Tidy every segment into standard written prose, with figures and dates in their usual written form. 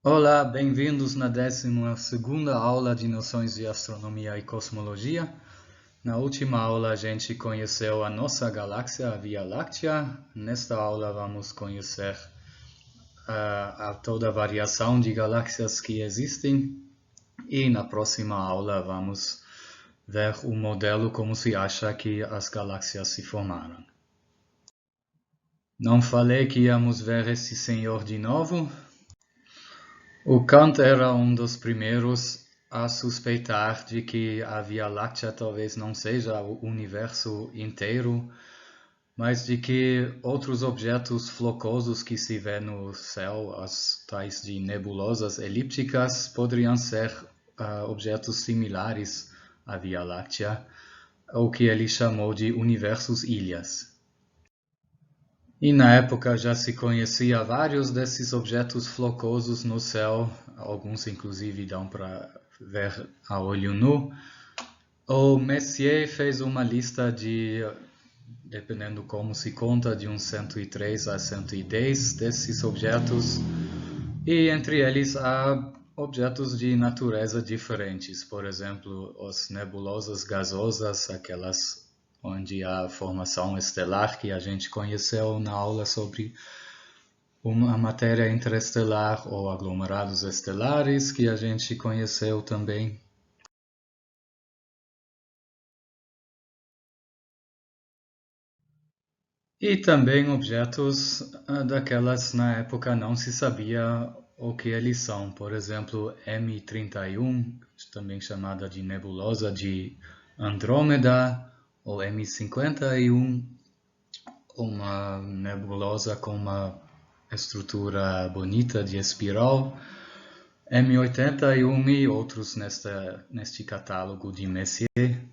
Olá, bem-vindos na 12ª aula de Noções de Astronomia e Cosmologia. Na última aula a gente conheceu a nossa galáxia, a Via Láctea. Nesta aula vamos conhecer toda a variação de galáxias que existem. E na próxima aula vamos ver o modelo como se acha que as galáxias se formaram. Não falei que íamos ver esse senhor de novo? O Kant era um dos primeiros a suspeitar de que a Via Láctea talvez não seja o universo inteiro, mas de que outros objetos flocosos que se vê no céu, as tais de nebulosas elípticas, poderiam ser objetos similares à Via Láctea, o que ele chamou de universos-ilhas. E na época já se conhecia vários desses objetos flocosos no céu, alguns inclusive dão para ver a olho nu. O Messier fez uma lista de, dependendo como se conta, de uns 103 a 110 desses objetos, e entre eles há objetos de natureza diferentes, por exemplo, as nebulosas gasosas, aquelas onde a formação estelar que a gente conheceu na aula sobre a matéria interestelar ou aglomerados estelares que a gente conheceu também. E também objetos daquelas na época não se sabia o que eles são. Por exemplo, M31, também chamada de nebulosa de Andrômeda, ou M51, uma nebulosa com uma estrutura bonita de espiral, M81 e outros neste catálogo de Messier.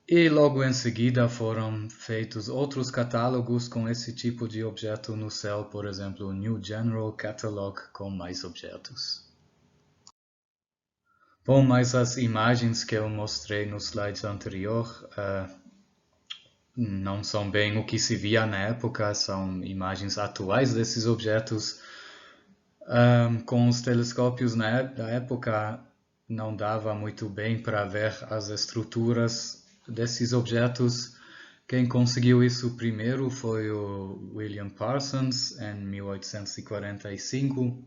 E logo em seguida foram feitos outros catálogos com esse tipo de objeto no céu, por exemplo, o New General Catalog com mais objetos. Bom, mas as imagens que eu mostrei no slide anterior não são bem o que se via na época, são imagens atuais desses objetos. Com os telescópios da época não dava muito bem para ver as estruturas desses objetos. Quem conseguiu isso primeiro foi o William Parsons em 1845,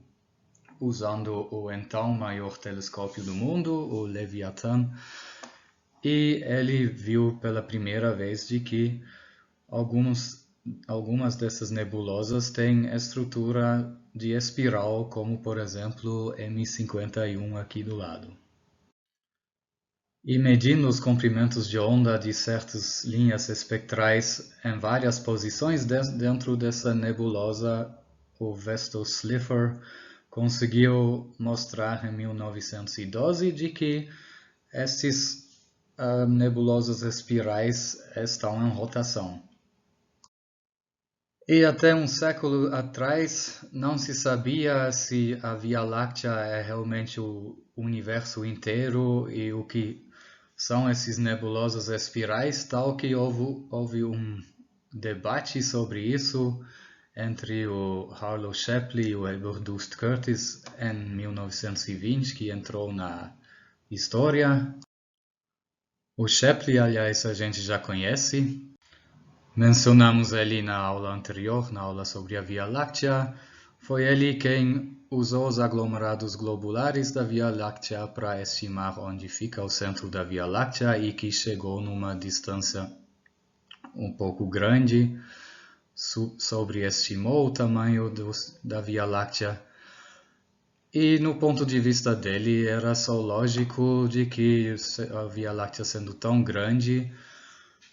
usando o então maior telescópio do mundo, o Leviathan. E ele viu pela primeira vez de que algumas dessas nebulosas têm estrutura de espiral, como por exemplo M51 aqui do lado. E medindo os comprimentos de onda de certas linhas espectrais em várias posições dentro dessa nebulosa, o Vesto Slipher conseguiu mostrar em 1912 de que esses nebulosas espirais estão em rotação. E até um século atrás não se sabia se a Via Láctea é realmente o universo inteiro e o que são esses nebulosas espirais, tal que houve um debate sobre isso entre o Harlow Shapley e o Edward Curtis em 1920, que entrou na história. O Shapley, aliás, a gente já conhece. Mencionamos ele na aula anterior, na aula sobre a Via Láctea. Foi ele quem usou os aglomerados globulares da Via Láctea para estimar onde fica o centro da Via Láctea e que chegou numa distância um pouco grande, sobreestimou o tamanho da Via Láctea. E no ponto de vista dele, era só lógico de que a Via Láctea sendo tão grande,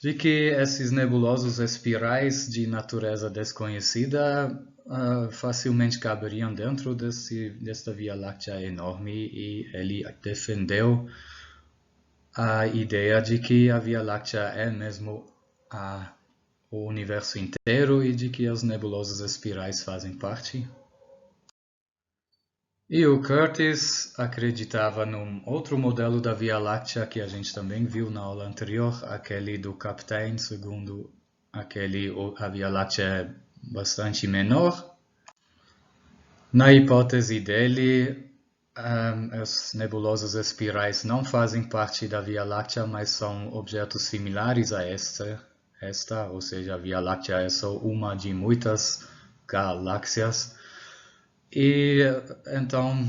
de que esses nebulosos espirais de natureza desconhecida facilmente caberiam dentro desta Via Láctea enorme, e ele defendeu a ideia de que a Via Láctea é mesmo o universo inteiro e de que as nebulosas espirais fazem parte. E o Curtis acreditava num outro modelo da Via Láctea que a gente também viu na aula anterior, aquele do Kapteyn, segundo a Via Láctea é bastante menor. Na hipótese dele, as nebulosas espirais não fazem parte da Via Láctea, mas são objetos similares a esta, ou seja, a Via Láctea é só uma de muitas galáxias. E então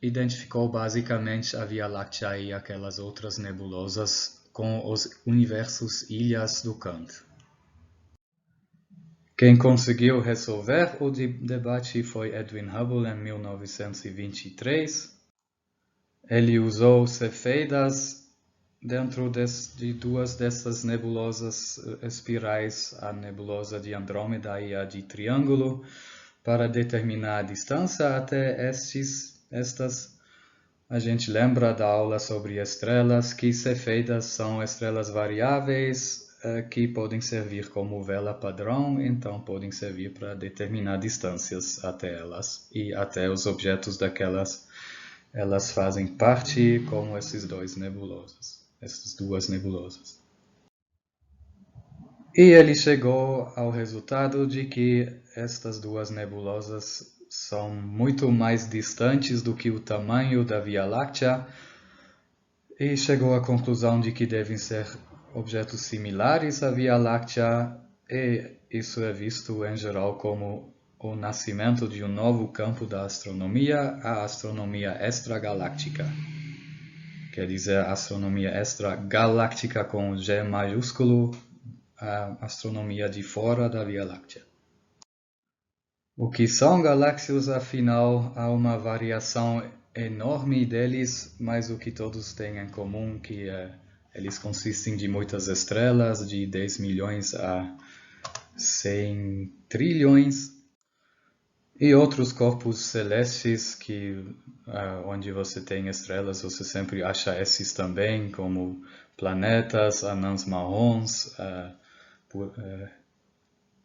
identificou basicamente a Via Láctea e aquelas outras nebulosas com os universos ilhas do Kant. Quem conseguiu resolver o debate foi Edwin Hubble em 1923. Ele usou cefeidas dentro de duas dessas nebulosas espirais, a nebulosa de Andrômeda e a de Triângulo, para determinar a distância até estas. A gente lembra da aula sobre estrelas, que cefeidas são estrelas variáveis, que podem servir como vela padrão, então podem servir para determinar distâncias até elas e até os objetos daquelas. Elas fazem parte como essas duas nebulosas. E ele chegou ao resultado de que estas duas nebulosas são muito mais distantes do que o tamanho da Via Láctea e chegou à conclusão de que devem ser objetos similares à Via Láctea, e isso é visto em geral como o nascimento de um novo campo da astronomia, a astronomia extragaláctica. Quer dizer, astronomia extragaláctica com G maiúsculo, a astronomia de fora da Via Láctea. O que são galáxias, afinal, há uma variação enorme deles, mas o que todos têm em comum que eles consistem de muitas estrelas, de 10 milhões a 100 trilhões, e outros corpos celestes que onde você tem estrelas, você sempre acha esses também, como planetas, anãs marrons,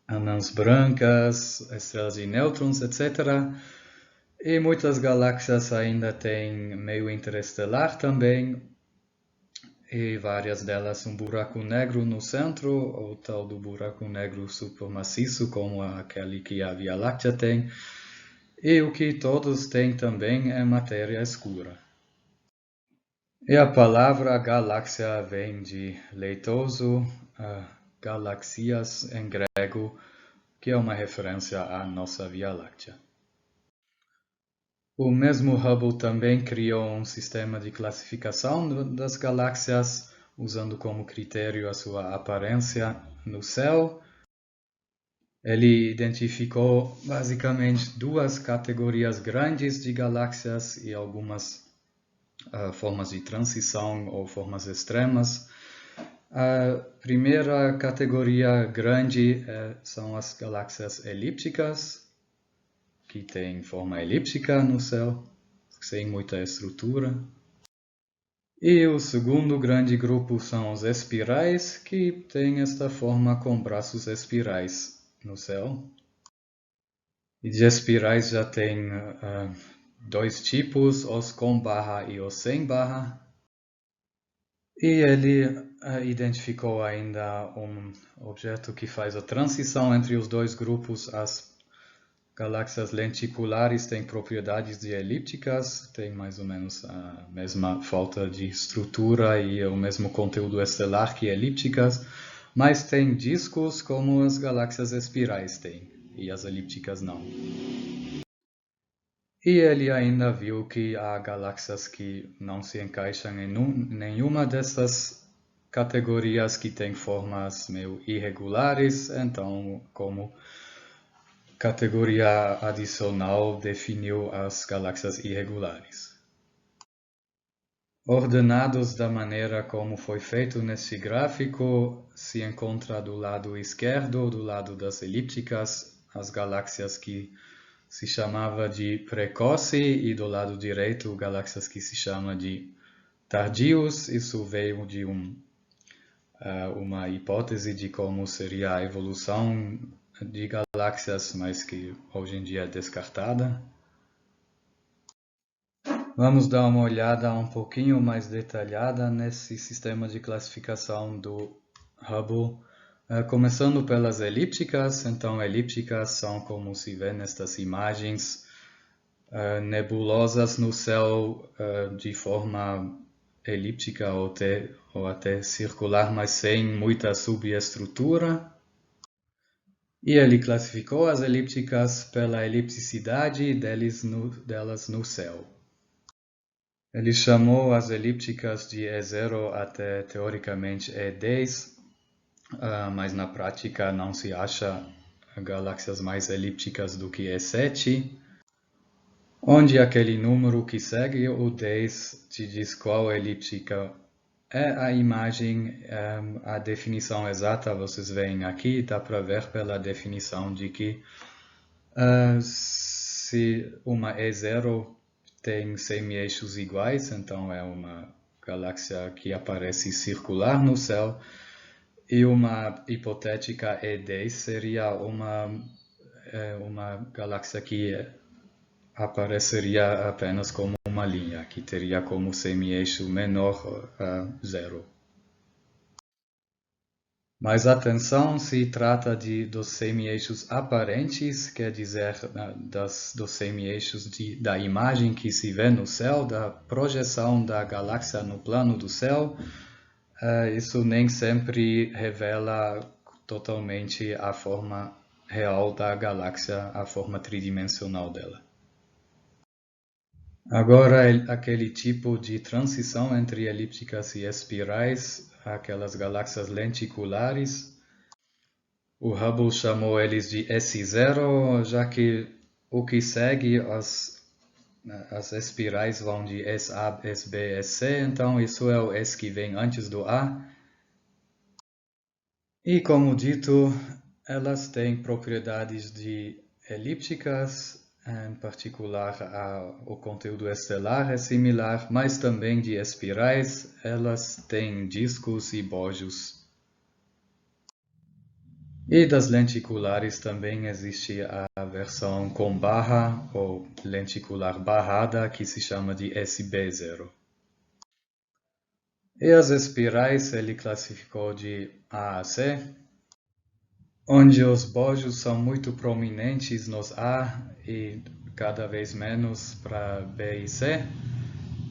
anãs brancas, estrelas de nêutrons, etc. E muitas galáxias ainda têm meio interestelar também, e várias delas um buraco negro no centro, ou tal do buraco negro supermaciço, como aquele que a Via Láctea tem. E o que todos têm também é matéria escura. E a palavra galáxia vem de leitoso, galaxias em grego, que é uma referência à nossa Via Láctea. O mesmo Hubble também criou um sistema de classificação das galáxias, usando como critério a sua aparência no céu. Ele identificou basicamente duas categorias grandes de galáxias e algumas formas de transição ou formas extremas. A primeira categoria grande são as galáxias elípticas, que têm forma elíptica no céu, sem muita estrutura. E o segundo grande grupo são os espirais, que têm esta forma com braços espirais no céu. E de espirais já tem dois tipos, os com barra e os sem barra. E ele identificou ainda um objeto que faz a transição entre os dois grupos. As galáxias lenticulares têm propriedades de elípticas, têm mais ou menos a mesma falta de estrutura e o mesmo conteúdo estelar que elípticas, mas têm discos como as galáxias espirais têm, e as elípticas não. E ele ainda viu que há galáxias que não se encaixam em nenhuma dessas categorias, que têm formas meio irregulares, então como categoria adicional definiu as galáxias irregulares. Ordenados da maneira como foi feito nesse gráfico, se encontra do lado esquerdo, do lado das elípticas, as galáxias que se chamava de precoce, e do lado direito galáxias que se chama de tardios. Isso veio de uma hipótese de como seria a evolução de galáxias, mas que hoje em dia é descartada. Vamos dar uma olhada um pouquinho mais detalhada nesse sistema de classificação do Hubble. Começando pelas elípticas. Então, elípticas são, como se vê nestas imagens, nebulosas no céu de forma elíptica ou até circular, mas sem muita subestrutura. E ele classificou as elípticas pela elipticidade delas no céu. Ele chamou as elípticas de E0 até teoricamente E10, mas na prática não se acha galáxias mais elípticas do que E7, onde aquele número que segue o 10 te diz qual elíptica é a imagem. A definição exata vocês veem aqui, dá para ver pela definição de que se uma E0 tem semi-eixos iguais, então é uma galáxia que aparece circular no céu, e uma hipotética E10 seria uma galáxia que apareceria apenas como uma linha, que teria como semi-eixo menor a zero. Mas atenção, se trata dos semi-eixos aparentes, quer dizer, dos semi-eixos da imagem que se vê no céu, da projeção da galáxia no plano do céu. Isso nem sempre revela totalmente a forma real da galáxia, a forma tridimensional dela. Agora, aquele tipo de transição entre elípticas e espirais, aquelas galáxias lenticulares, o Hubble chamou eles de S0, já que o que segue, as espirais vão de SA, SB, SC, então isso é o S que vem antes do A. E como dito, elas têm propriedades de elípticas, em particular o conteúdo estelar é similar, mas também de espirais. Elas têm discos e bojos. E das lenticulares também existe a versão com barra ou lenticular barrada, que se chama de SB0. E as espirais ele classificou de A a C, onde os bojos são muito prominentes nos A e cada vez menos para B e C,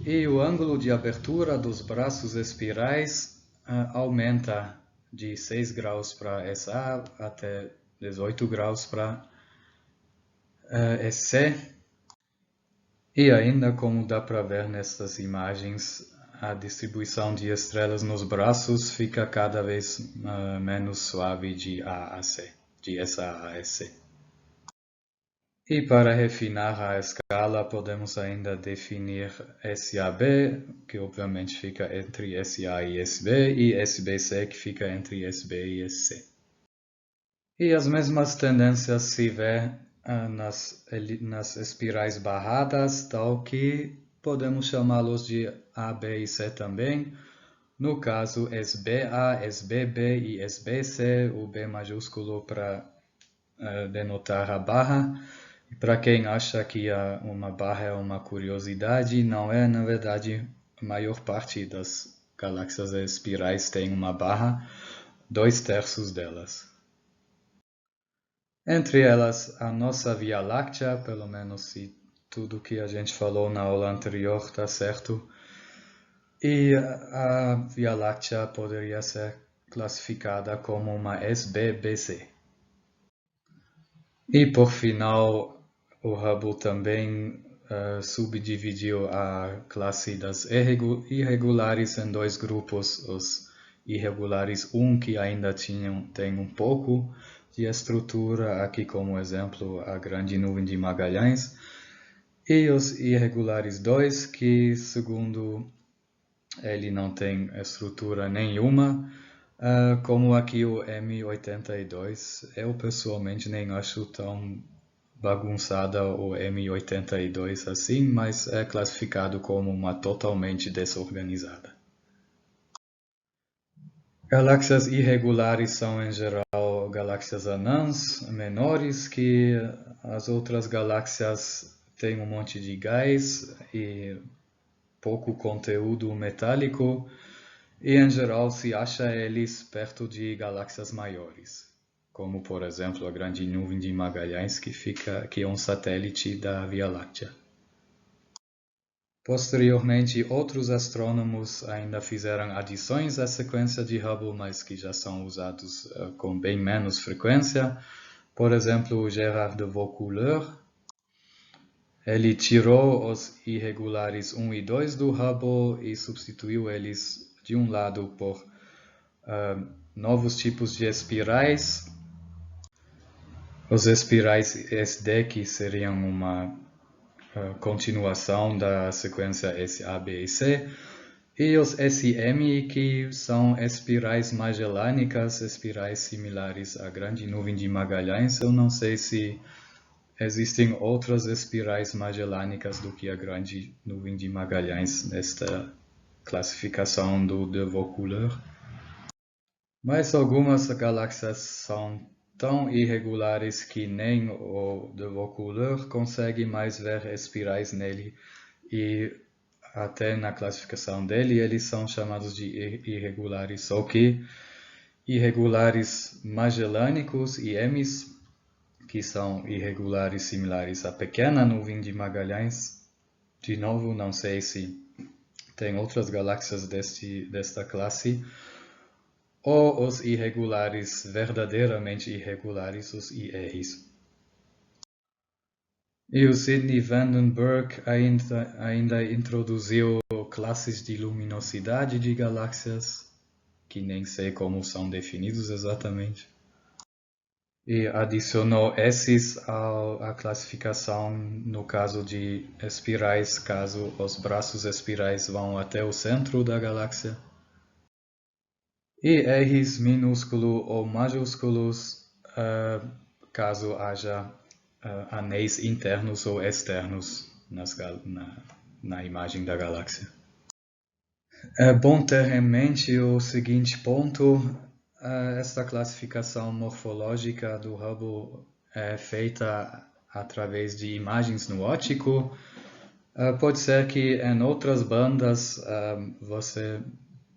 e o ângulo de abertura dos braços espirais aumenta de 6 graus para SA até 18 graus para SC, e ainda, como dá para ver nessas imagens, a distribuição de estrelas nos braços fica cada vez menos suave de A a C, de SA a SC. E para refinar a escala, podemos ainda definir SAB, que obviamente fica entre SA e SB, e SBC, que fica entre SB e SC. E as mesmas tendências se vê nas espirais barradas, tal que podemos chamá-los de A, B e C também. No caso, SBA, SBB e SBC, o B maiúsculo para denotar a barra. E para quem acha que uma barra é uma curiosidade, não é. Na verdade, a maior parte das galáxias espirais tem uma barra, 2/3 delas. Entre elas, a nossa Via Láctea, pelo menos se tudo que a gente falou na aula anterior está certo. E a Via Láctea poderia ser classificada como uma SBBC. E por final, o Hubble também subdividiu a classe das irregulares em dois grupos, os irregulares 1, que ainda têm um pouco de estrutura, aqui como exemplo a grande nuvem de Magalhães, e os irregulares 2, que segundo ele não tem estrutura nenhuma, como aqui o M82. Eu pessoalmente nem acho tão bagunçada o M82 assim, mas é classificado como uma totalmente desorganizada. Galáxias irregulares são, em geral, galáxias anãs, menores, que as outras galáxias têm um monte de gás e pouco conteúdo metálico, e, em geral, se acha eles perto de galáxias maiores, como, por exemplo, a grande nuvem de Magalhães, que é um satélite da Via Láctea. Posteriormente, outros astrônomos ainda fizeram adições à sequência de Hubble, mas que já são usados com bem menos frequência. Por exemplo, Gerard de Vaucouleurs. Ele tirou os irregulares 1 e 2 do Hubble e substituiu eles, de um lado, por novos tipos de espirais. Os espirais SD, que seriam uma continuação da sequência SA, B e C, e os SM, que são espirais magellânicas, espirais similares à Grande Nuvem de Magalhães. Eu não sei se existem outras espirais magellânicas do que a Grande Nuvem de Magalhães nesta classificação do de Vaucouleurs. Mas algumas galáxias são tão irregulares que nem o de Vaucouleurs consegue mais ver espirais nele, e até na classificação dele eles são chamados de irregulares, só que irregulares magellânicos, IMs, que são irregulares similares à pequena nuvem de Magalhães. De novo, não sei se tem outras galáxias desta classe, ou os irregulares verdadeiramente irregulares, os IRs. E o Sidney Vandenberg ainda introduziu classes de luminosidade de galáxias, que nem sei como são definidos exatamente, e adicionou esses à classificação no caso de espirais, caso os braços espirais vão até o centro da galáxia. E Rs minúsculo ou majúsculos, caso haja anéis internos ou externos na imagem da galáxia. É bom ter em mente o seguinte ponto: esta classificação morfológica do Hubble é feita através de imagens no óptico. Pode ser que em outras bandas você,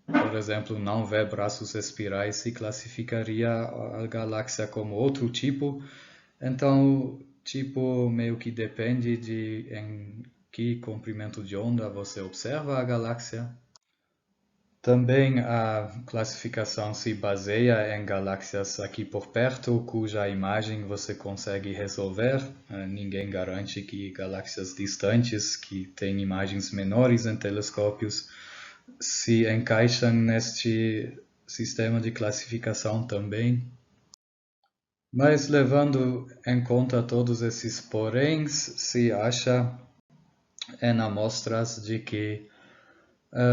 por exemplo, não vê braços espirais e classificaria a galáxia como outro tipo. Então, tipo meio que depende de em que comprimento de onda você observa a galáxia. Também a classificação se baseia em galáxias aqui por perto, cuja imagem você consegue resolver. Ninguém garante que galáxias distantes, que têm imagens menores em telescópios, se encaixam neste sistema de classificação também. Mas levando em conta todos esses poréns, se acha em amostras de que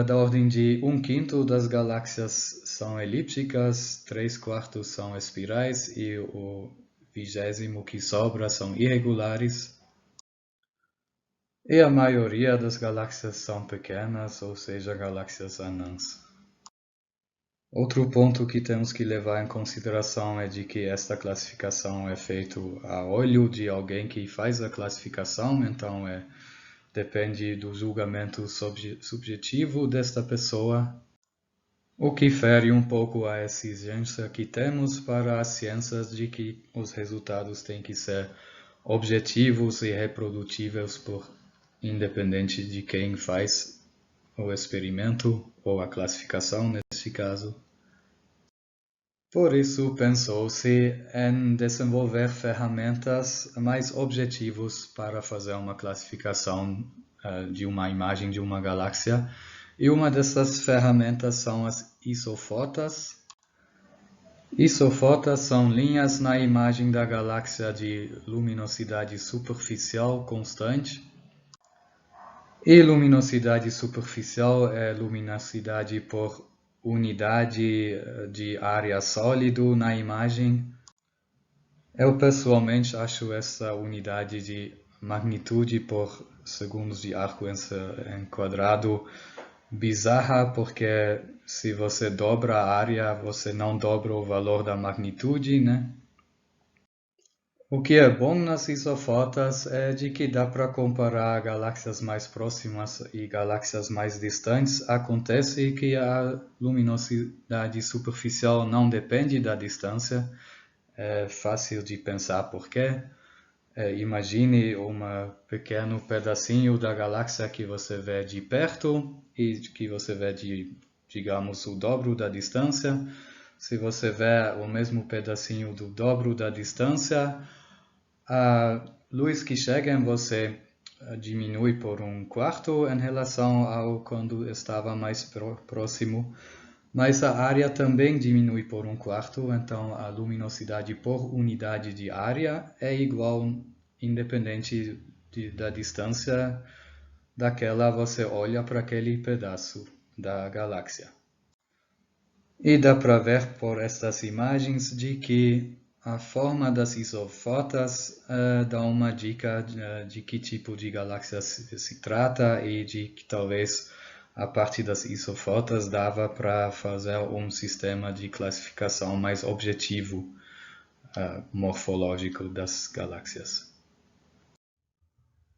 da ordem de 1/5 das galáxias são elípticas, 3/4 são espirais e o 20º que sobra são irregulares. E a maioria das galáxias são pequenas, ou seja, galáxias anãs. Outro ponto que temos que levar em consideração é de que esta classificação é feita a olho de alguém que faz a classificação, então depende do julgamento subjetivo desta pessoa, o que fere um pouco a exigência que temos para as ciências de que os resultados têm que ser objetivos e reprodutíveis independente de quem faz o experimento ou a classificação neste caso. Por isso, pensou-se em desenvolver ferramentas mais objetivas para fazer uma classificação de uma imagem de uma galáxia. E uma dessas ferramentas são as isofotas. Isofotas são linhas na imagem da galáxia de luminosidade superficial constante. E luminosidade superficial é luminosidade por unidade de área sólido na imagem. Eu pessoalmente acho essa unidade de magnitude por segundos de arco em quadrado bizarra, porque se você dobra a área, você não dobra o valor da magnitude, né? O que é bom nas isofotas é de que dá para comparar galáxias mais próximas e galáxias mais distantes. Acontece que a luminosidade superficial não depende da distância. É fácil de pensar por quê. Imagine um pequeno pedacinho da galáxia que você vê de perto e que você vê de, digamos, o dobro da distância. Se você vê o mesmo pedacinho do dobro da distância, a luz que chega em você diminui por 1/4 em relação ao quando estava mais próximo. Mas a área também diminui por 1/4, então a luminosidade por unidade de área é igual, independente da distância daquela você olha para aquele pedaço da galáxia. E dá para ver por estas imagens de que a forma das isofotas dá uma dica de que tipo de galáxia se trata e de que talvez a partir das isofotas dava para fazer um sistema de classificação mais objetivo morfológico das galáxias.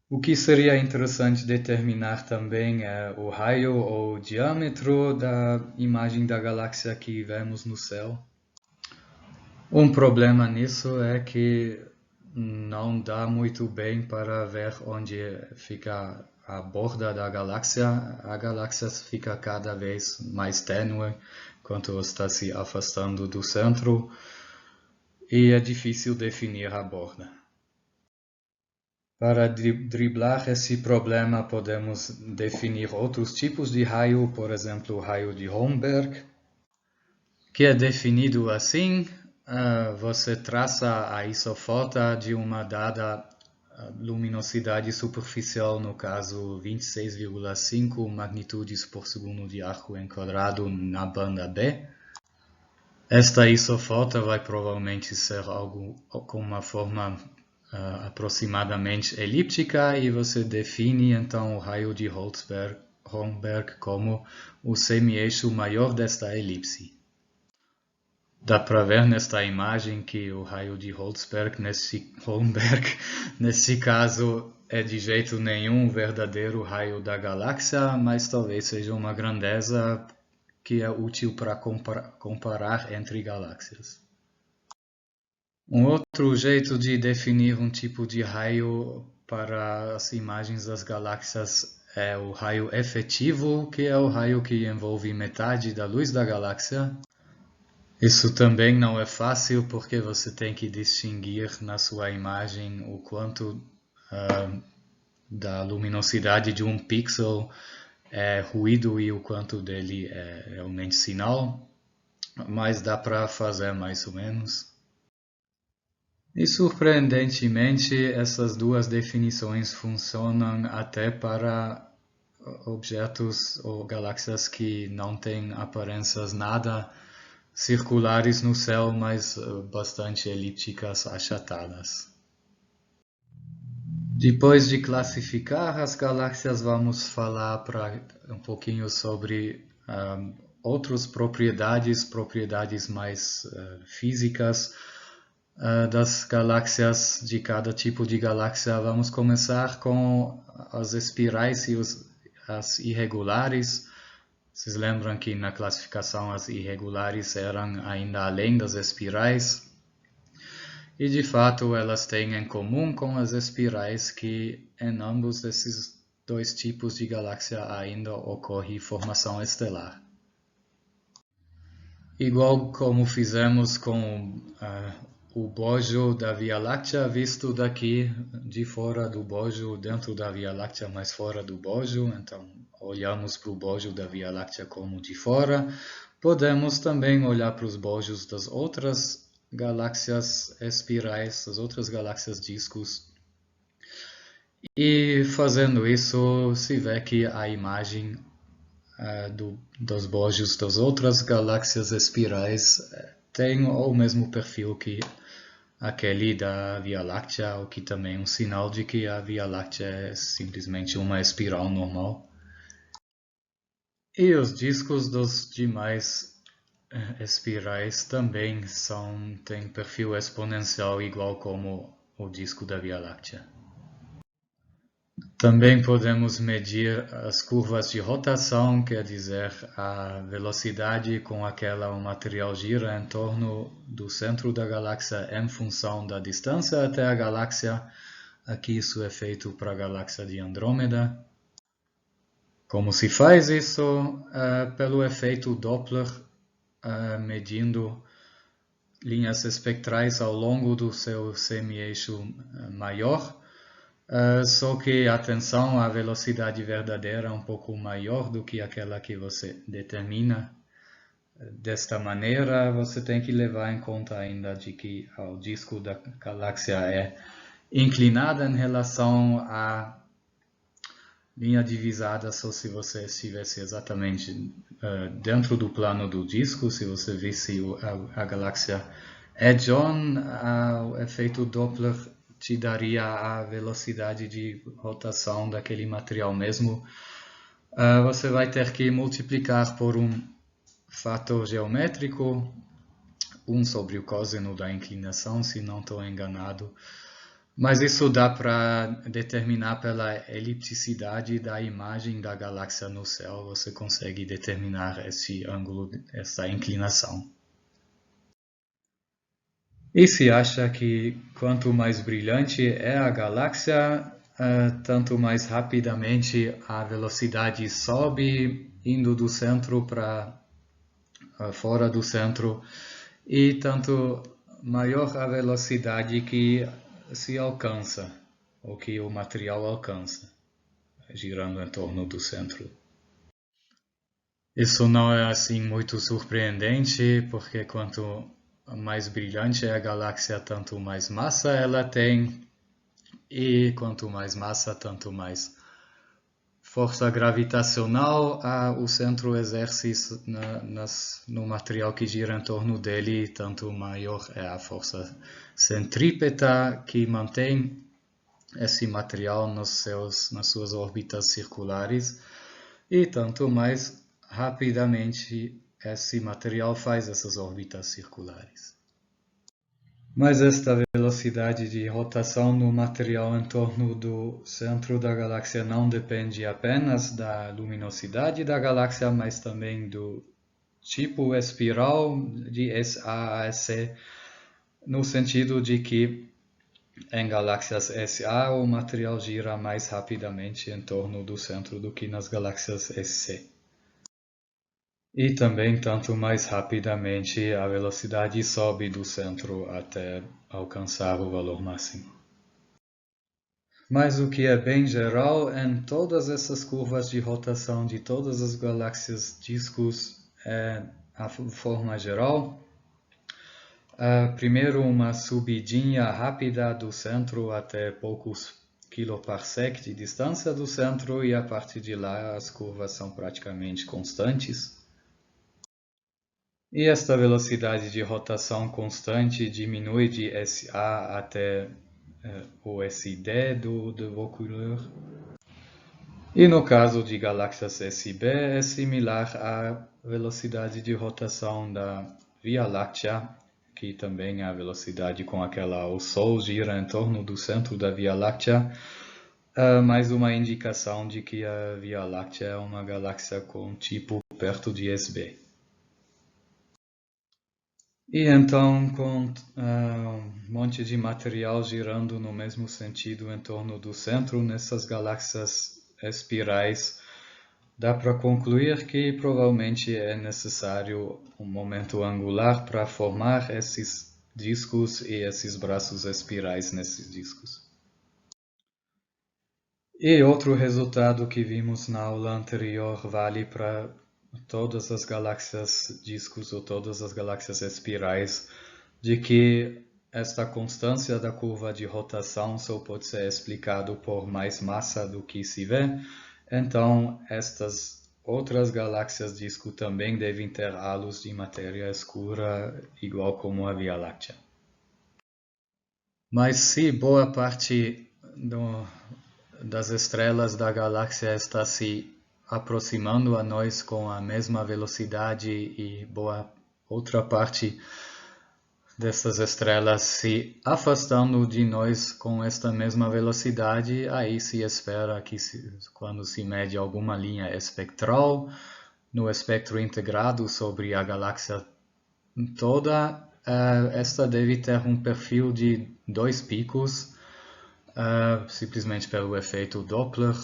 O que seria interessante determinar também é o raio ou diâmetro da imagem da galáxia que vemos no céu. Um problema nisso é que não dá muito bem para ver onde fica a borda da galáxia. A galáxia fica cada vez mais tênue quanto está se afastando do centro e é difícil definir a borda. Para driblar esse problema, podemos definir outros tipos de raio, por exemplo, o raio de Holmberg, que é definido assim. Você traça a isofota de uma dada luminosidade superficial, no caso 26,5 magnitudes por segundo de arco em quadrado na banda B. Esta isofota vai provavelmente ser algo com uma forma aproximadamente elíptica e você define então o raio de Holmberg como o semi-eixo maior desta elipse. Dá para ver nesta imagem que o raio de Holmberg, nesse caso, é de jeito nenhum o verdadeiro raio da galáxia, mas talvez seja uma grandeza que é útil para comparar entre galáxias. Um outro jeito de definir um tipo de raio para as imagens das galáxias é o raio efetivo, que é o raio que envolve metade da luz da galáxia. Isso também não é fácil porque você tem que distinguir na sua imagem o quanto da luminosidade de um pixel é ruído e o quanto dele é realmente sinal, mas dá para fazer mais ou menos. E surpreendentemente, essas duas definições funcionam até para objetos ou galáxias que não têm aparências nada circulares no céu, mas bastante elípticas, achatadas. Depois de classificar as galáxias, vamos falar um pouquinho sobre outras propriedades mais físicas das galáxias, de cada tipo de galáxia. Vamos começar com as espirais e as irregulares. Vocês lembram que na classificação as irregulares eram ainda além das espirais? E de fato elas têm em comum com as espirais que em ambos desses dois tipos de galáxia ainda ocorre formação estelar. Igual como fizemos com o bojo da Via Láctea, visto daqui de fora do bojo, dentro da Via Láctea, mas fora do bojo, então olhamos para o bojo da Via Láctea como de fora. Podemos também olhar para os bojos das outras galáxias espirais, das outras galáxias discos. E fazendo isso, se vê que a imagem dos bojos das outras galáxias espirais tem o mesmo perfil que aquele da Via Láctea, o que também é um sinal de que a Via Láctea é simplesmente uma espiral normal. E os discos dos demais espirais também têm perfil exponencial igual como o disco da Via Láctea. Também podemos medir as curvas de rotação, quer dizer, a velocidade com aquela o material gira em torno do centro da galáxia em função da distância até a galáxia. Aqui isso é feito para a galáxia de Andrômeda. Como se faz isso? Pelo efeito Doppler, medindo linhas espectrais ao longo do seu semi-eixo maior. Só que, atenção, a velocidade verdadeira é um pouco maior do que aquela que você determina. Desta maneira, você tem que levar em conta ainda de que o disco da galáxia é inclinado em relação à linha divisada, só se você estivesse exatamente dentro do plano do disco. Se você visse a galáxia edge-on, o efeito Doppler te daria a velocidade de rotação daquele material mesmo. Você vai ter que multiplicar por um fator geométrico, 1 sobre o cosseno da inclinação, se não estou enganado. Mas isso dá para determinar pela elipticidade da imagem da galáxia no céu. Você consegue determinar esse ângulo, essa inclinação. E se acha que quanto mais brilhante é a galáxia, tanto mais rapidamente a velocidade sobe, indo do centro para fora do centro, e tanto maior a velocidade que se alcança, ou que o material alcança, girando em torno do centro. Isso não é assim muito surpreendente, porque quanto mais brilhante é a galáxia, tanto mais massa ela tem, e quanto mais massa, tanto mais força gravitacional o centro exerce no material que gira em torno dele, tanto maior é a força centrípeta que mantém esse material nas suas órbitas circulares, e tanto mais rapidamente esse material faz essas órbitas circulares. Mas esta velocidade de rotação no material em torno do centro da galáxia não depende apenas da luminosidade da galáxia, mas também do tipo espiral de SA a SC, no sentido de que em galáxias SA o material gira mais rapidamente em torno do centro do que nas galáxias SC. E também tanto mais rapidamente a velocidade sobe do centro até alcançar o valor máximo. Mas o que é bem geral em todas essas curvas de rotação de todas as galáxias discos é a forma geral. Primeiro uma subidinha rápida do centro até poucos kiloparsec de distância do centro, e a partir de lá as curvas são praticamente constantes. E esta velocidade de rotação constante diminui de SA até o SD do Vaucouleurs. E no caso de galáxias SB é similar à velocidade de rotação da Via Láctea, que também é a velocidade com aquela o Sol gira em torno do centro da Via Láctea, mais uma indicação de que a Via Láctea é uma galáxia com tipo perto de SB. E então, com um monte de material girando no mesmo sentido em torno do centro, nessas galáxias espirais, dá para concluir que provavelmente é necessário um momento angular para formar esses discos e esses braços espirais nesses discos. E outro resultado que vimos na aula anterior vale para todas as galáxias discos ou todas as galáxias espirais, de que esta constância da curva de rotação só pode ser explicado por mais massa do que se vê. Então, estas outras galáxias disco também devem ter halos de matéria escura, igual como a Via Láctea. Mas se boa parte das estrelas da galáxia está se aproximando a nós com a mesma velocidade e boa outra parte dessas estrelas se afastando de nós com esta mesma velocidade, aí se espera que quando se mede alguma linha espectral no espectro integrado sobre a galáxia toda, esta deve ter um perfil de 2 picos, simplesmente pelo efeito Doppler,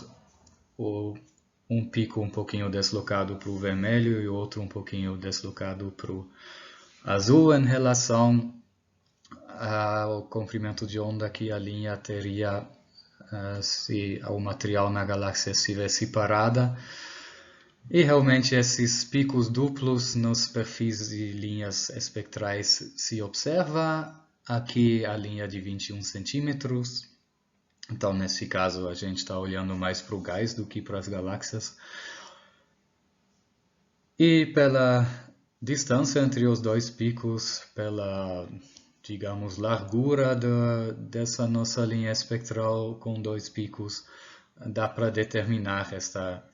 um pico um pouquinho deslocado para o vermelho e o outro um pouquinho deslocado para o azul em relação ao comprimento de onda que a linha teria se o material na galáxia estivesse parada. E realmente esses picos duplos nos perfis de linhas espectrais se observa. Aqui a linha de 21 centímetros. Então, nesse caso, a gente está olhando mais para o gás do que para as galáxias. E pela distância entre os dois picos, pela, digamos, largura dessa nossa linha espectral com dois picos, dá para determinar esta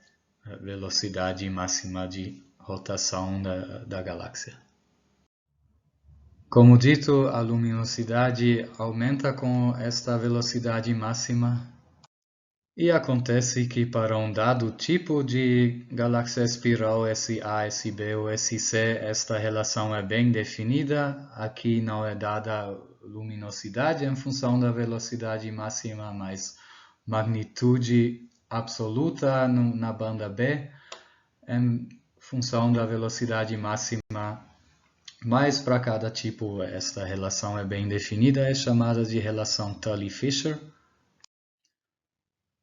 velocidade máxima de rotação da galáxia. Como dito, a luminosidade aumenta com esta velocidade máxima e acontece que para um dado tipo de galáxia espiral SA, SB ou SC, esta relação é bem definida. Aqui não é dada luminosidade em função da velocidade máxima, mas magnitude absoluta na banda B em função da velocidade máxima. Mas para cada tipo esta relação é bem definida, é chamada de relação Tully-Fisher.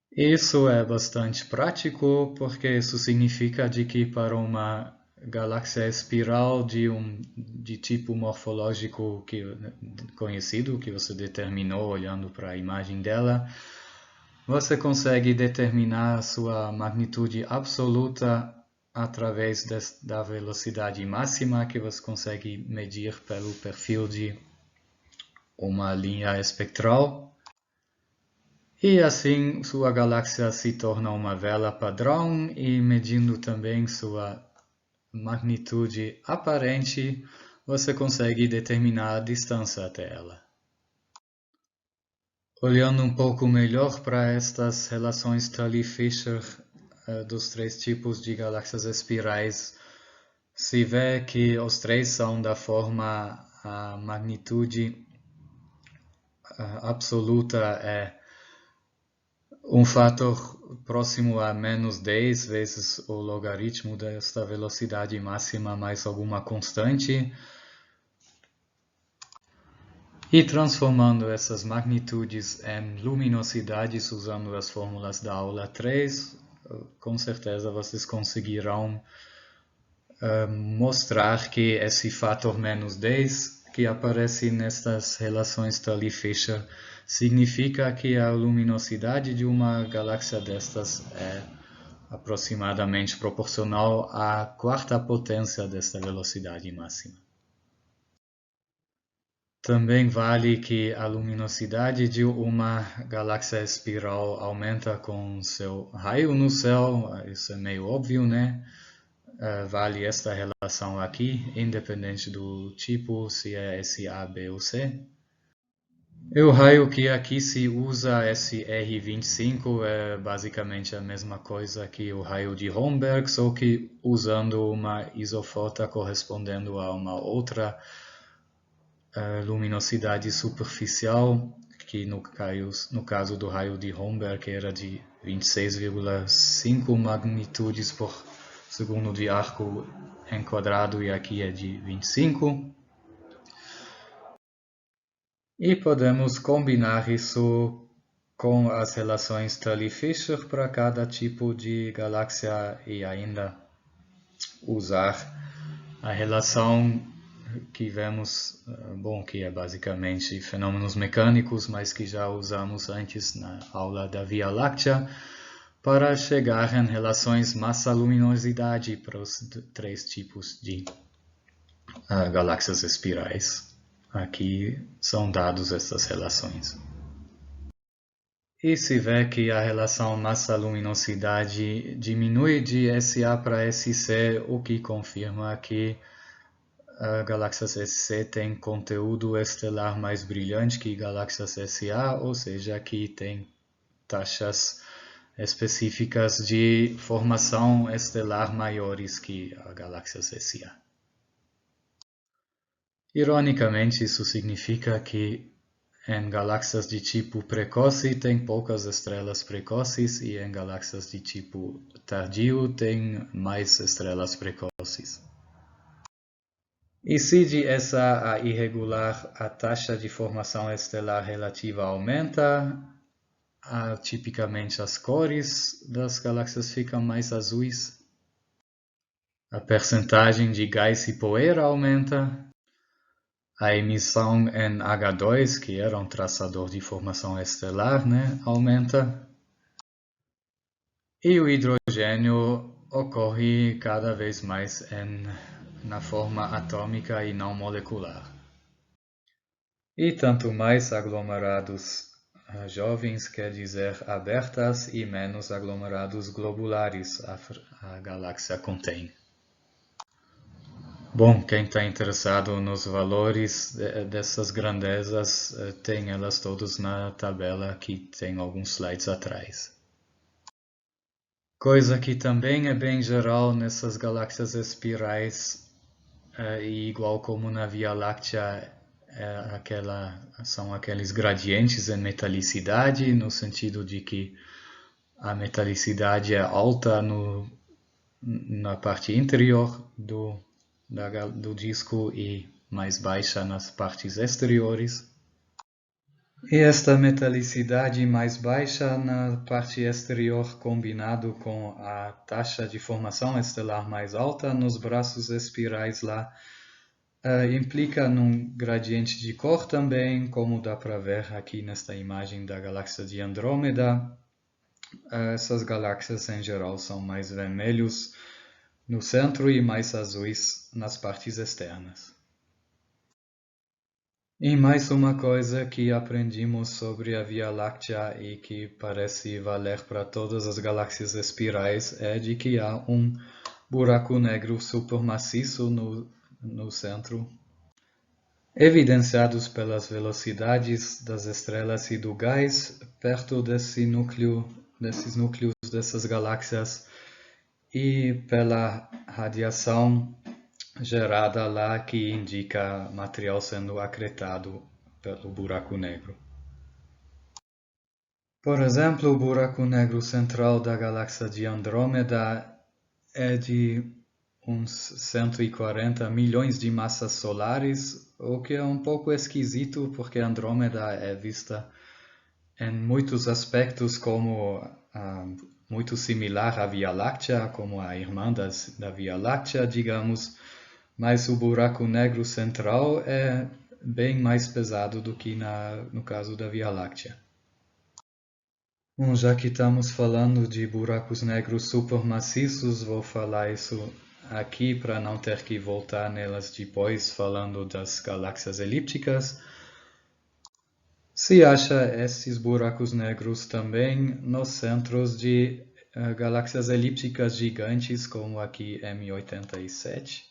Isso é bastante prático porque isso significa de que para uma galáxia espiral de tipo morfológico conhecido, que você determinou olhando para a imagem dela, você consegue determinar sua magnitude absoluta através da velocidade máxima que você consegue medir pelo perfil de uma linha espectral. E assim sua galáxia se torna uma vela padrão e medindo também sua magnitude aparente, você consegue determinar a distância até ela. Olhando um pouco melhor para estas relações Tully-Fisher dos três tipos de galáxias espirais, se vê que os três são da forma a magnitude absoluta é um fator próximo a menos 10 vezes o logaritmo desta velocidade máxima mais alguma constante. E transformando essas magnitudes em luminosidades usando as fórmulas da aula 3, com certeza vocês conseguirão mostrar que esse fator menos 10 que aparece nestas relações Tully-Fisher significa que a luminosidade de uma galáxia destas é aproximadamente proporcional à quarta potência desta velocidade máxima. Também vale que a luminosidade de uma galáxia espiral aumenta com seu raio no céu, isso é meio óbvio, né? Vale esta relação aqui, independente do tipo, se é SA, B ou C. E o raio que aqui se usa, SR25, é basicamente a mesma coisa que o raio de Holmberg, só que usando uma isofota correspondendo a uma outra luminosidade superficial, que no caso do raio de Holmberg era de 26,5 magnitudes por segundo de arco enquadrado e aqui é de 25. E podemos combinar isso com as relações Tully-Fisher para cada tipo de galáxia e ainda usar a relação que vemos, que é basicamente fenômenos mecânicos, mas que já usamos antes na aula da Via Láctea, para chegar em relações massa-luminosidade para os três tipos de galáxias espirais. Aqui são dados essas relações. E se vê que a relação massa-luminosidade diminui de SA para SC, o que confirma que galáxias SC têm conteúdo estelar mais brilhante que galáxias SA, ou seja, que tem taxas específicas de formação estelar maiores que a galáxias SA. Ironicamente, isso significa que Em galáxias de tipo precoce tem poucas estrelas precoces e em galáxias de tipo tardio tem mais estrelas precoces. E se de essa a irregular a taxa de formação estelar relativa aumenta, tipicamente as cores das galáxias ficam mais azuis, a percentagem de gás e poeira aumenta, a emissão em H2, que era um traçador de formação estelar, aumenta, e o hidrogênio ocorre cada vez mais na forma atômica e não molecular. E tanto mais aglomerados jovens quer dizer abertas e menos aglomerados globulares a galáxia contém. Bom, quem está interessado nos valores dessas grandezas tem elas todas na tabela que tem alguns slides atrás. Coisa que também é bem geral nessas galáxias espirais, e igual como na Via Láctea, são aqueles gradientes em metalicidade, no sentido de que a metalicidade é alta na parte interior do disco e mais baixa nas partes exteriores. E esta metalicidade mais baixa na parte exterior, combinado com a taxa de formação estelar mais alta nos braços espirais lá, implica num gradiente de cor também, como dá para ver aqui nesta imagem da galáxia de Andrômeda. Essas galáxias em geral são mais vermelhos no centro e mais azuis nas partes externas. E mais uma coisa que aprendimos sobre a Via Láctea e que parece valer para todas as galáxias espirais é de que há um buraco negro supermaciço no centro, evidenciados pelas velocidades das estrelas e do gás perto desses núcleos dessas galáxias e pela radiação gerada lá que indica material sendo acretado pelo buraco negro. Por exemplo, o buraco negro central da galáxia de Andrômeda é de uns 140 milhões de massas solares, o que é um pouco esquisito porque Andrômeda é vista em muitos aspectos como muito similar à Via Láctea, como a irmã da Via Láctea, digamos, mas o buraco negro central é bem mais pesado do que no caso da Via Láctea. Bom, já que estamos falando de buracos negros supermaciços, vou falar isso aqui para não ter que voltar nelas depois falando das galáxias elípticas. Se acha esses buracos negros também nos centros de galáxias elípticas gigantes, como aqui M87.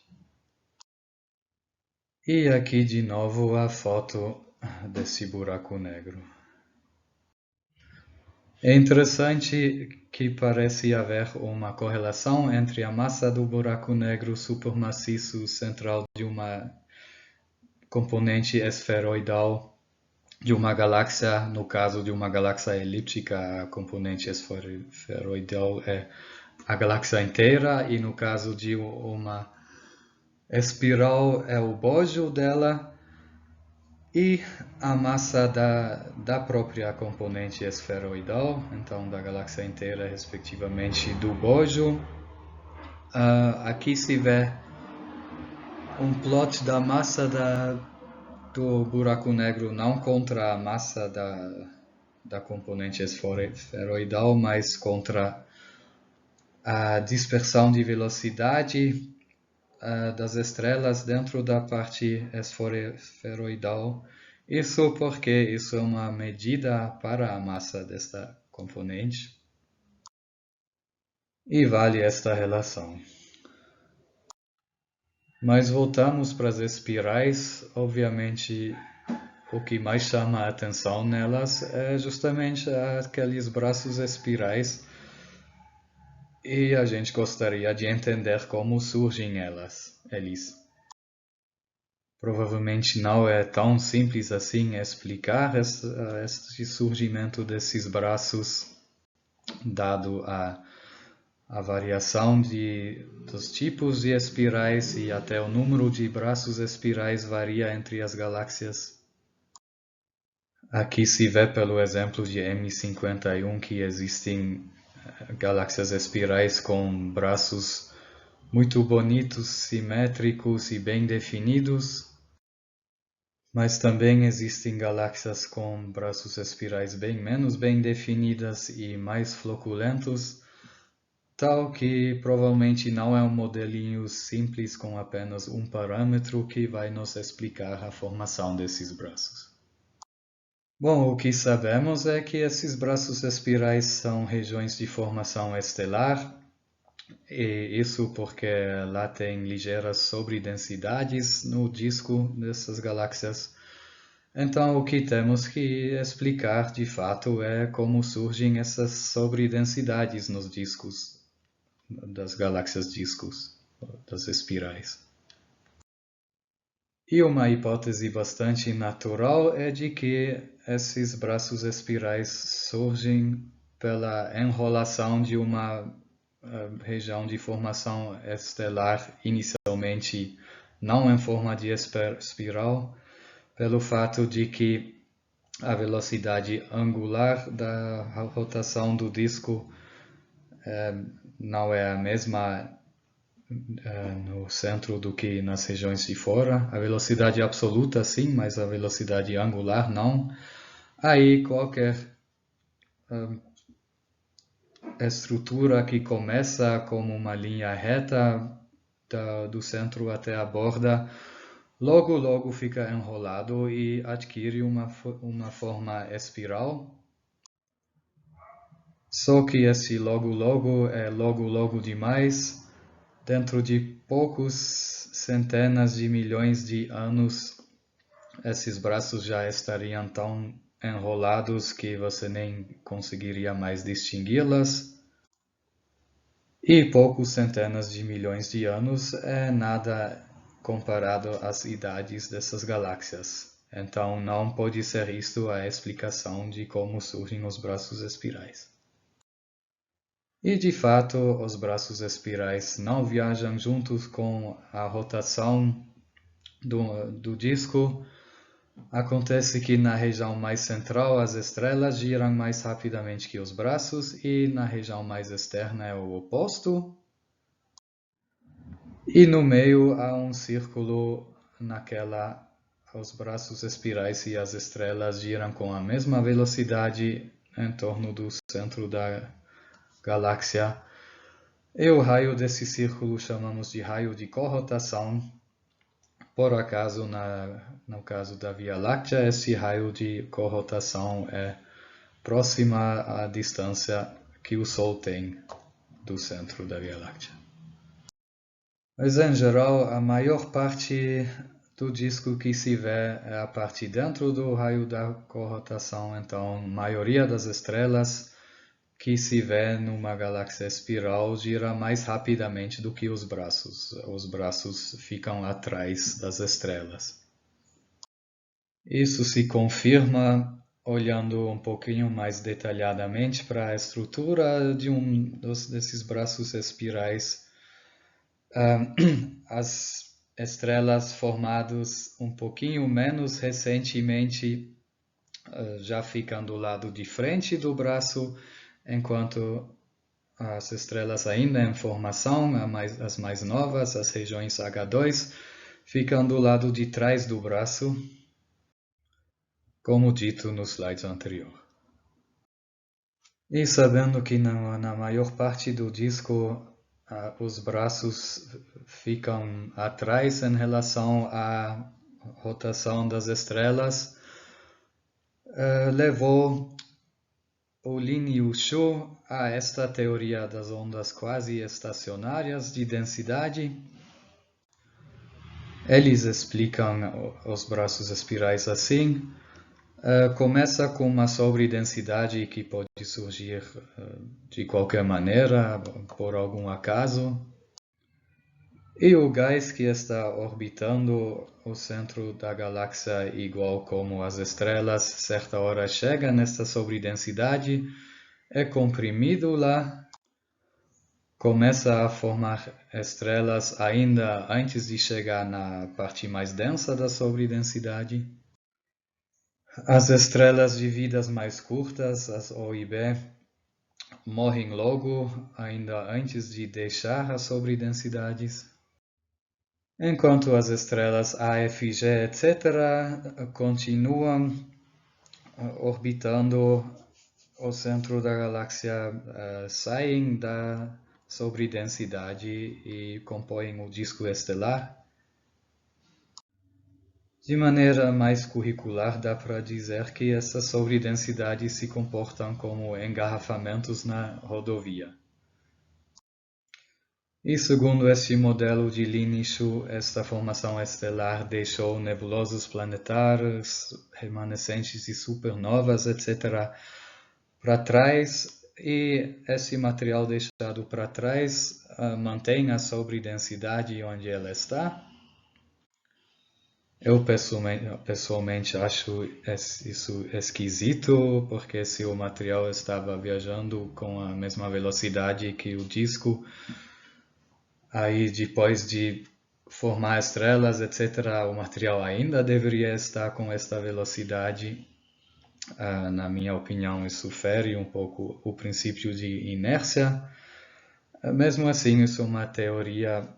E aqui de novo a foto desse buraco negro. É interessante que parece haver uma correlação entre a massa do buraco negro supermaciço central de uma componente esferoidal de uma galáxia. No caso de uma galáxia elíptica, a componente esferoidal é a galáxia inteira, e no caso de uma espiral é o bojo dela, e a massa da própria componente esferoidal, então da galáxia inteira, respectivamente, do bojo. Aqui se vê um plot da massa do buraco negro, não contra a massa da componente esferoidal, mas contra a dispersão de velocidade das estrelas dentro da parte esferoidal. Isso porque isso é uma medida para a massa desta componente e vale esta relação. Mas voltamos para as espirais. Obviamente, o que mais chama a atenção nelas é justamente aqueles braços espirais, e a gente gostaria de entender como surgem eles. provavelmente não é tão simples assim explicar este surgimento desses braços, dado a variação dos tipos de espirais e até o número de braços espirais varia entre as galáxias. Aqui se vê pelo exemplo de M51 que existem galáxias espirais com braços muito bonitos, simétricos e bem definidos, mas também existem galáxias com braços espirais bem menos bem definidas e mais floculentos, tal que provavelmente não é um modelinho simples com apenas um parâmetro que vai nos explicar a formação desses braços. Bom, o que sabemos é que esses braços espirais são regiões de formação estelar, e isso porque lá tem ligeiras sobredensidades no disco dessas galáxias. Então, o que temos que explicar de fato é como surgem essas sobredensidades nos discos das galáxias discos, das espirais. E uma hipótese bastante natural é de que esses braços espirais surgem pela enrolação de uma região de formação estelar inicialmente não em forma de espiral, pelo fato de que a velocidade angular da rotação do disco não é a mesma no centro do que nas regiões de fora. A velocidade absoluta sim, mas a velocidade angular não. Aí qualquer estrutura que começa como uma linha reta do centro até a borda, logo fica enrolado e adquire uma forma espiral. Só que esse logo é logo demais. Dentro de poucos centenas de milhões de anos, esses braços já estariam tão enrolados que você nem conseguiria mais distingui-las. E poucos centenas de milhões de anos é nada comparado às idades dessas galáxias. Então não pode ser isto a explicação de como surgem os braços espirais. E de fato, os braços espirais não viajam juntos com a rotação do disco. Acontece que na região mais central as estrelas giram mais rapidamente que os braços e na região mais externa é o oposto. E no meio há um círculo naquela os braços espirais e as estrelas giram com a mesma velocidade em torno do centro da galáxia. E o raio desse círculo chamamos de raio de corrotação. Por acaso, no caso da Via Láctea, esse raio de corrotação é próxima à distância que o Sol tem do centro da Via Láctea. Mas, em geral, a maior parte do disco que se vê é a parte dentro do raio da corrotação. Então, a maioria das estrelas que se vê numa galáxia espiral gira mais rapidamente do que os braços. Os braços ficam atrás das estrelas. Isso se confirma olhando um pouquinho mais detalhadamente para a estrutura de desses braços espirais. As estrelas formadas um pouquinho menos recentemente já ficam do lado de frente do braço, enquanto as estrelas ainda em formação, as mais novas, as regiões H2, ficam do lado de trás do braço, como dito no slide anterior. E sabendo que na maior parte do disco os braços ficam atrás em relação à rotação das estrelas, levou o Lin e o Xu a esta teoria das ondas quase estacionárias de densidade. Eles explicam os braços espirais assim. Começa com uma sobredensidade que pode surgir de qualquer maneira, por algum acaso. E o gás que está orbitando o centro da galáxia, igual como as estrelas, certa hora chega nesta sobredensidade, é comprimido lá, começa a formar estrelas ainda antes de chegar na parte mais densa da sobredensidade. As estrelas de vidas mais curtas, as OIB, morrem logo, ainda antes de deixar as sobredensidades, enquanto as estrelas AFG, etc., continuam orbitando o centro da galáxia, saem da sobredensidade e compõem o disco estelar. De maneira mais curricular, dá para dizer que essas sobredensidades se comportam como engarrafamentos na rodovia. E segundo este modelo de Linicho, esta formação estelar deixou nebulosos planetários, remanescentes de supernovas, etc., para trás, e esse material deixado para trás mantém a sobredensidade onde ela está. Eu pessoalmente acho isso esquisito, porque se o material estava viajando com a mesma velocidade que o disco, aí depois de formar estrelas, etc., o material ainda deveria estar com esta velocidade. Na minha opinião, isso fere um pouco o princípio de inércia. Mesmo assim, isso é uma teoria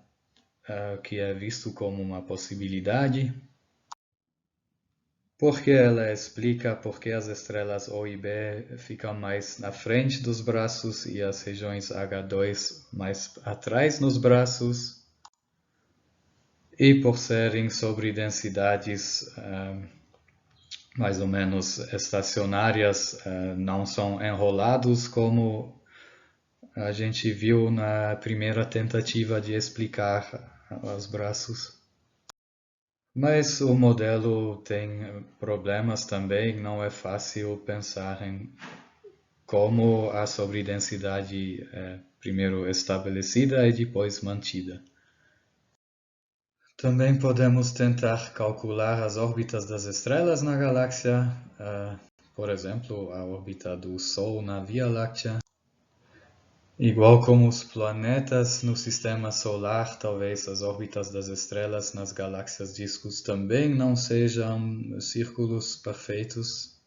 que é visto como uma possibilidade, porque ela explica por que as estrelas O e B ficam mais na frente dos braços e as regiões H2 mais atrás nos braços. E por serem sobredensidades mais ou menos estacionárias, não são enrolados como a gente viu na primeira tentativa de explicar os braços. Mas o modelo tem problemas também, não é fácil pensar em como a sobredensidade é primeiro estabelecida e depois mantida. Também podemos tentar calcular as órbitas das estrelas na galáxia, por exemplo, a órbita do Sol na Via Láctea. Igual como os planetas no sistema solar, talvez as órbitas das estrelas nas galáxias discos também não sejam círculos perfeitos,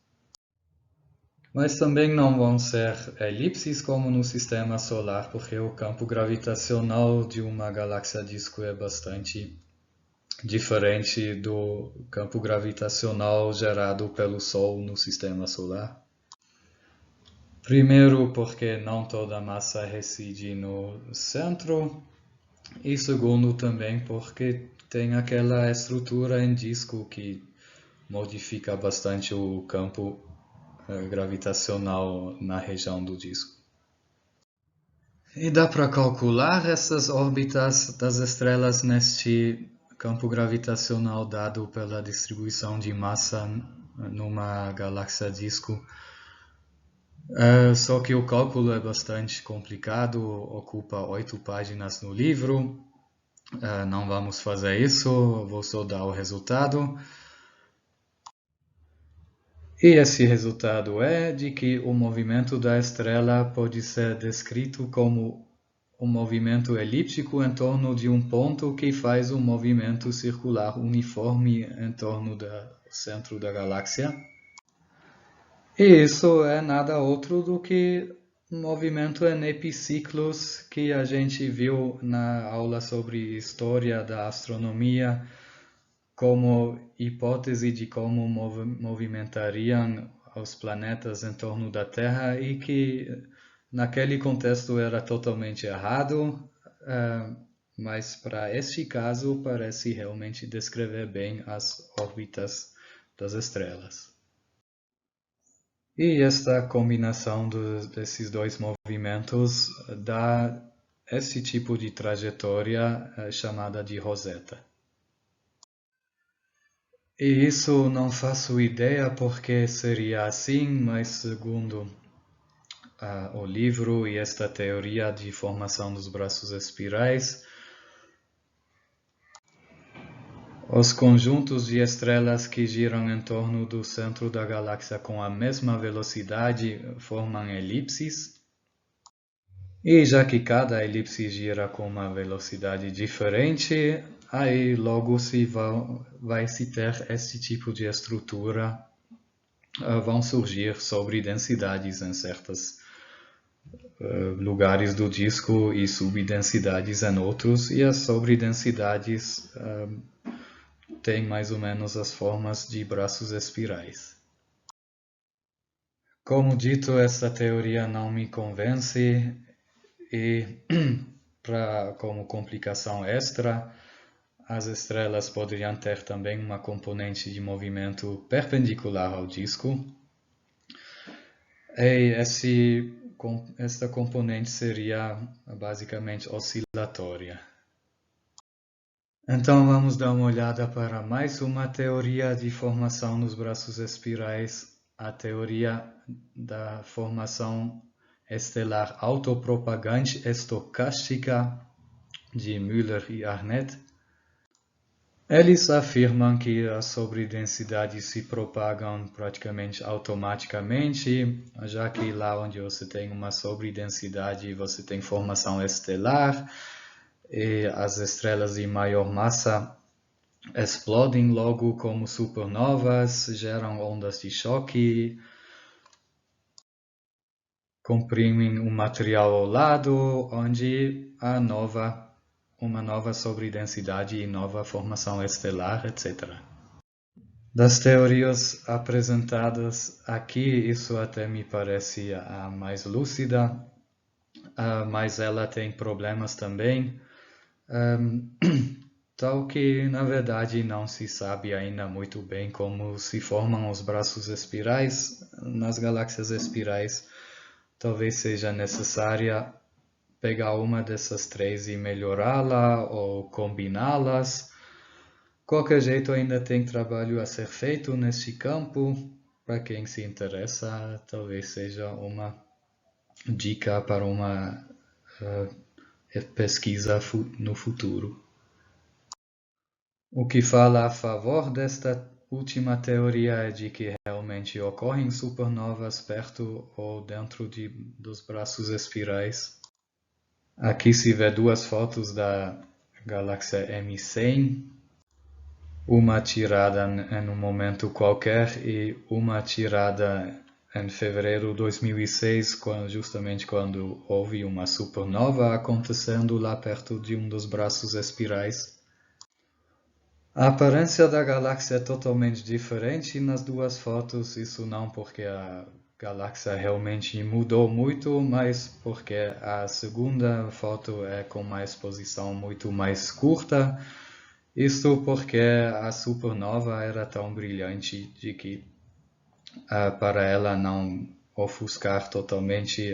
mas também não vão ser elipses como no sistema solar, porque o campo gravitacional de uma galáxia disco é bastante diferente do campo gravitacional gerado pelo Sol no sistema solar. Primeiro, porque não toda a massa reside no centro, e segundo, também porque tem aquela estrutura em disco que modifica bastante o campo gravitacional na região do disco. E dá para calcular essas órbitas das estrelas neste campo gravitacional dado pela distribuição de massa numa galáxia disco. Só que o cálculo é bastante complicado, ocupa 8 páginas no livro. Não vamos fazer isso, vou só dar o resultado. E esse resultado é de que o movimento da estrela pode ser descrito como um movimento elíptico em torno de um ponto que faz um movimento circular uniforme em torno do centro da galáxia. E isso é nada outro do que um movimento em epiciclos que a gente viu na aula sobre história da astronomia como hipótese de como movimentariam os planetas em torno da Terra e que naquele contexto era totalmente errado, mas para este caso parece realmente descrever bem as órbitas das estrelas. E esta combinação desses dois movimentos dá esse tipo de trajetória chamada de roseta. E isso não faço ideia porque seria assim, mas segundo o livro e esta teoria de formação dos braços espirais, Os conjuntos de estrelas que giram em torno do centro da galáxia com a mesma velocidade formam elipses. E já que cada elipse gira com uma velocidade diferente, aí logo vai se ter esse tipo de estrutura, vão surgir sobredensidades em certos lugares do disco e subdensidades em outros, e as sobredensidades têm mais ou menos as formas de braços espirais. Como dito, essa teoria não me convence e, como complicação extra, as estrelas poderiam ter também uma componente de movimento perpendicular ao disco. E esta componente seria basicamente oscilatória. Então vamos dar uma olhada para mais uma teoria de formação nos braços espirais, a teoria da formação estelar autopropagante estocástica de Müller e Arnett. Eles afirmam que as sobredensidades se propagam praticamente automaticamente, já que lá onde você tem uma sobredensidade, você tem formação estelar, e as estrelas de maior massa explodem logo como supernovas, geram ondas de choque, comprimem o material ao lado, onde há uma nova sobredensidade e nova formação estelar, etc. Das teorias apresentadas aqui, isso até me parece a mais lúcida, mas ela tem problemas também, tal que na verdade não se sabe ainda muito bem como se formam os braços espirais nas galáxias espirais. Talvez seja necessária pegar uma dessas três e melhorá-la ou combiná-las. Qualquer jeito, ainda tem trabalho a ser feito neste campo. Para quem se interessa, talvez seja uma dica para uma pesquisa no futuro. O que fala a favor desta última teoria é de que realmente ocorrem supernovas perto ou dentro dos braços espirais. Aqui se vê duas fotos da galáxia M100, uma tirada em um momento qualquer e uma tirada em fevereiro de 2006, justamente quando houve uma supernova acontecendo lá perto de um dos braços espirais. A aparência da galáxia é totalmente diferente nas duas fotos, isso não porque a galáxia realmente mudou muito, mas porque a segunda foto é com uma exposição muito mais curta. Isto porque a supernova era tão brilhante de que para ela não ofuscar totalmente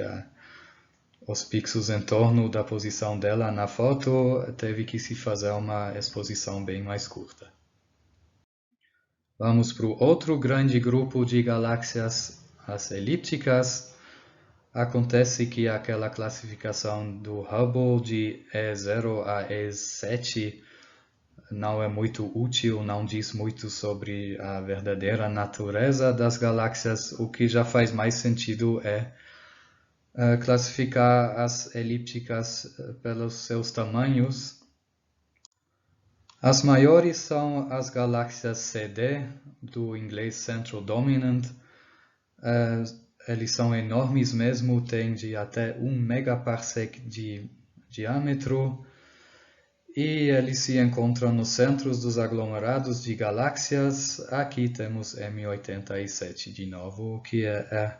os pixels em torno da posição dela na foto, teve que se fazer uma exposição bem mais curta. Vamos para o outro grande grupo de galáxias, as elípticas. Acontece que aquela classificação do Hubble de E0 a E7 não é muito útil, não diz muito sobre a verdadeira natureza das galáxias. O que já faz mais sentido é classificar as elípticas pelos seus tamanhos. As maiores são as galáxias CD, do inglês Central Dominant. Eles são enormes mesmo, têm de até 1 megaparsec de diâmetro. E eles se encontram nos centros dos aglomerados de galáxias. Aqui temos M87 de novo, que é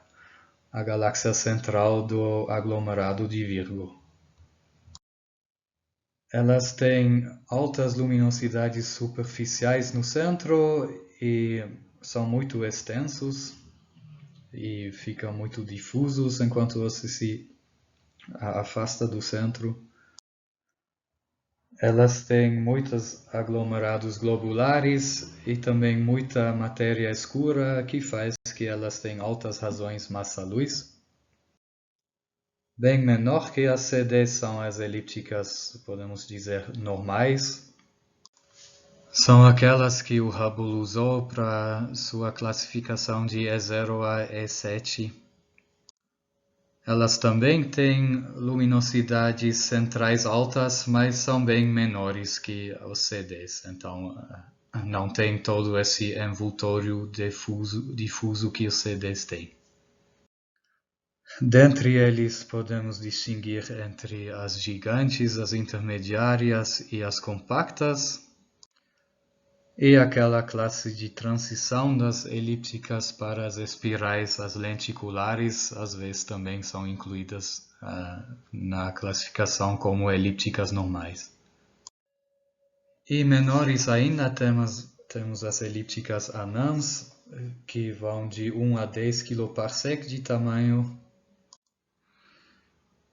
a galáxia central do aglomerado de Virgo. Elas têm altas luminosidades superficiais no centro e são muito extensos e ficam muito difusos enquanto você se afasta do centro. Elas têm muitos aglomerados globulares e também muita matéria escura, que faz que elas tenham altas razões massa-luz. Bem menor que as CD são as elípticas, podemos dizer, normais. São aquelas que o Hubble usou para sua classificação de E0 a E7. Elas também têm luminosidades centrais altas, mas são bem menores que os CDs, então não tem todo esse envoltório difuso que os CDs têm. Dentre eles, podemos distinguir entre as gigantes, as intermediárias e as compactas, e aquela classe de transição das elípticas para as espirais, as lenticulares, às vezes também são incluídas na classificação como elípticas normais. E menores ainda temos as elípticas anãs, que vão de 1 a 10 kPa de tamanho,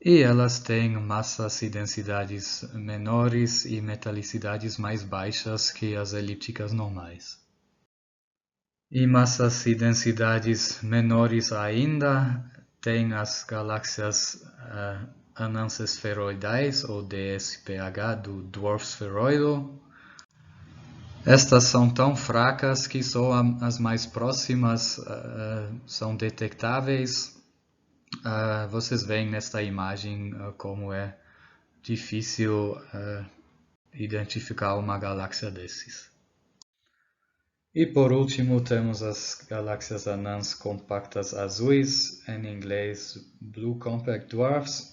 e elas têm massas e densidades menores e metalicidades mais baixas que as elípticas normais. E massas e densidades menores ainda têm as galáxias anãs esferoidais, ou DSPH, do Dwarf Spheroidal. Estas são tão fracas que só as mais próximas são detectáveis. Vocês veem nesta imagem como é difícil identificar uma galáxia desses. E por último temos as galáxias anãs compactas azuis, em inglês Blue Compact Dwarfs.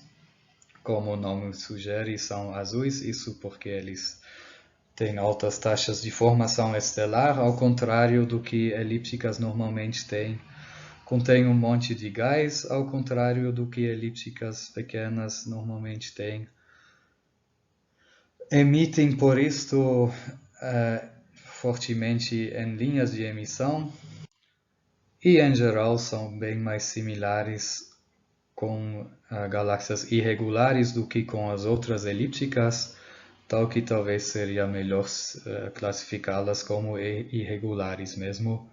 Como o nome sugere, são azuis, isso porque eles têm altas taxas de formação estelar, ao contrário do que elípticas normalmente têm. Contém um monte de gás, ao contrário do que elípticas pequenas normalmente têm. Emitem, por isto, fortemente em linhas de emissão e, em geral, são bem mais similares com galáxias irregulares do que com as outras elípticas, tal que talvez seria melhor classificá-las como irregulares mesmo.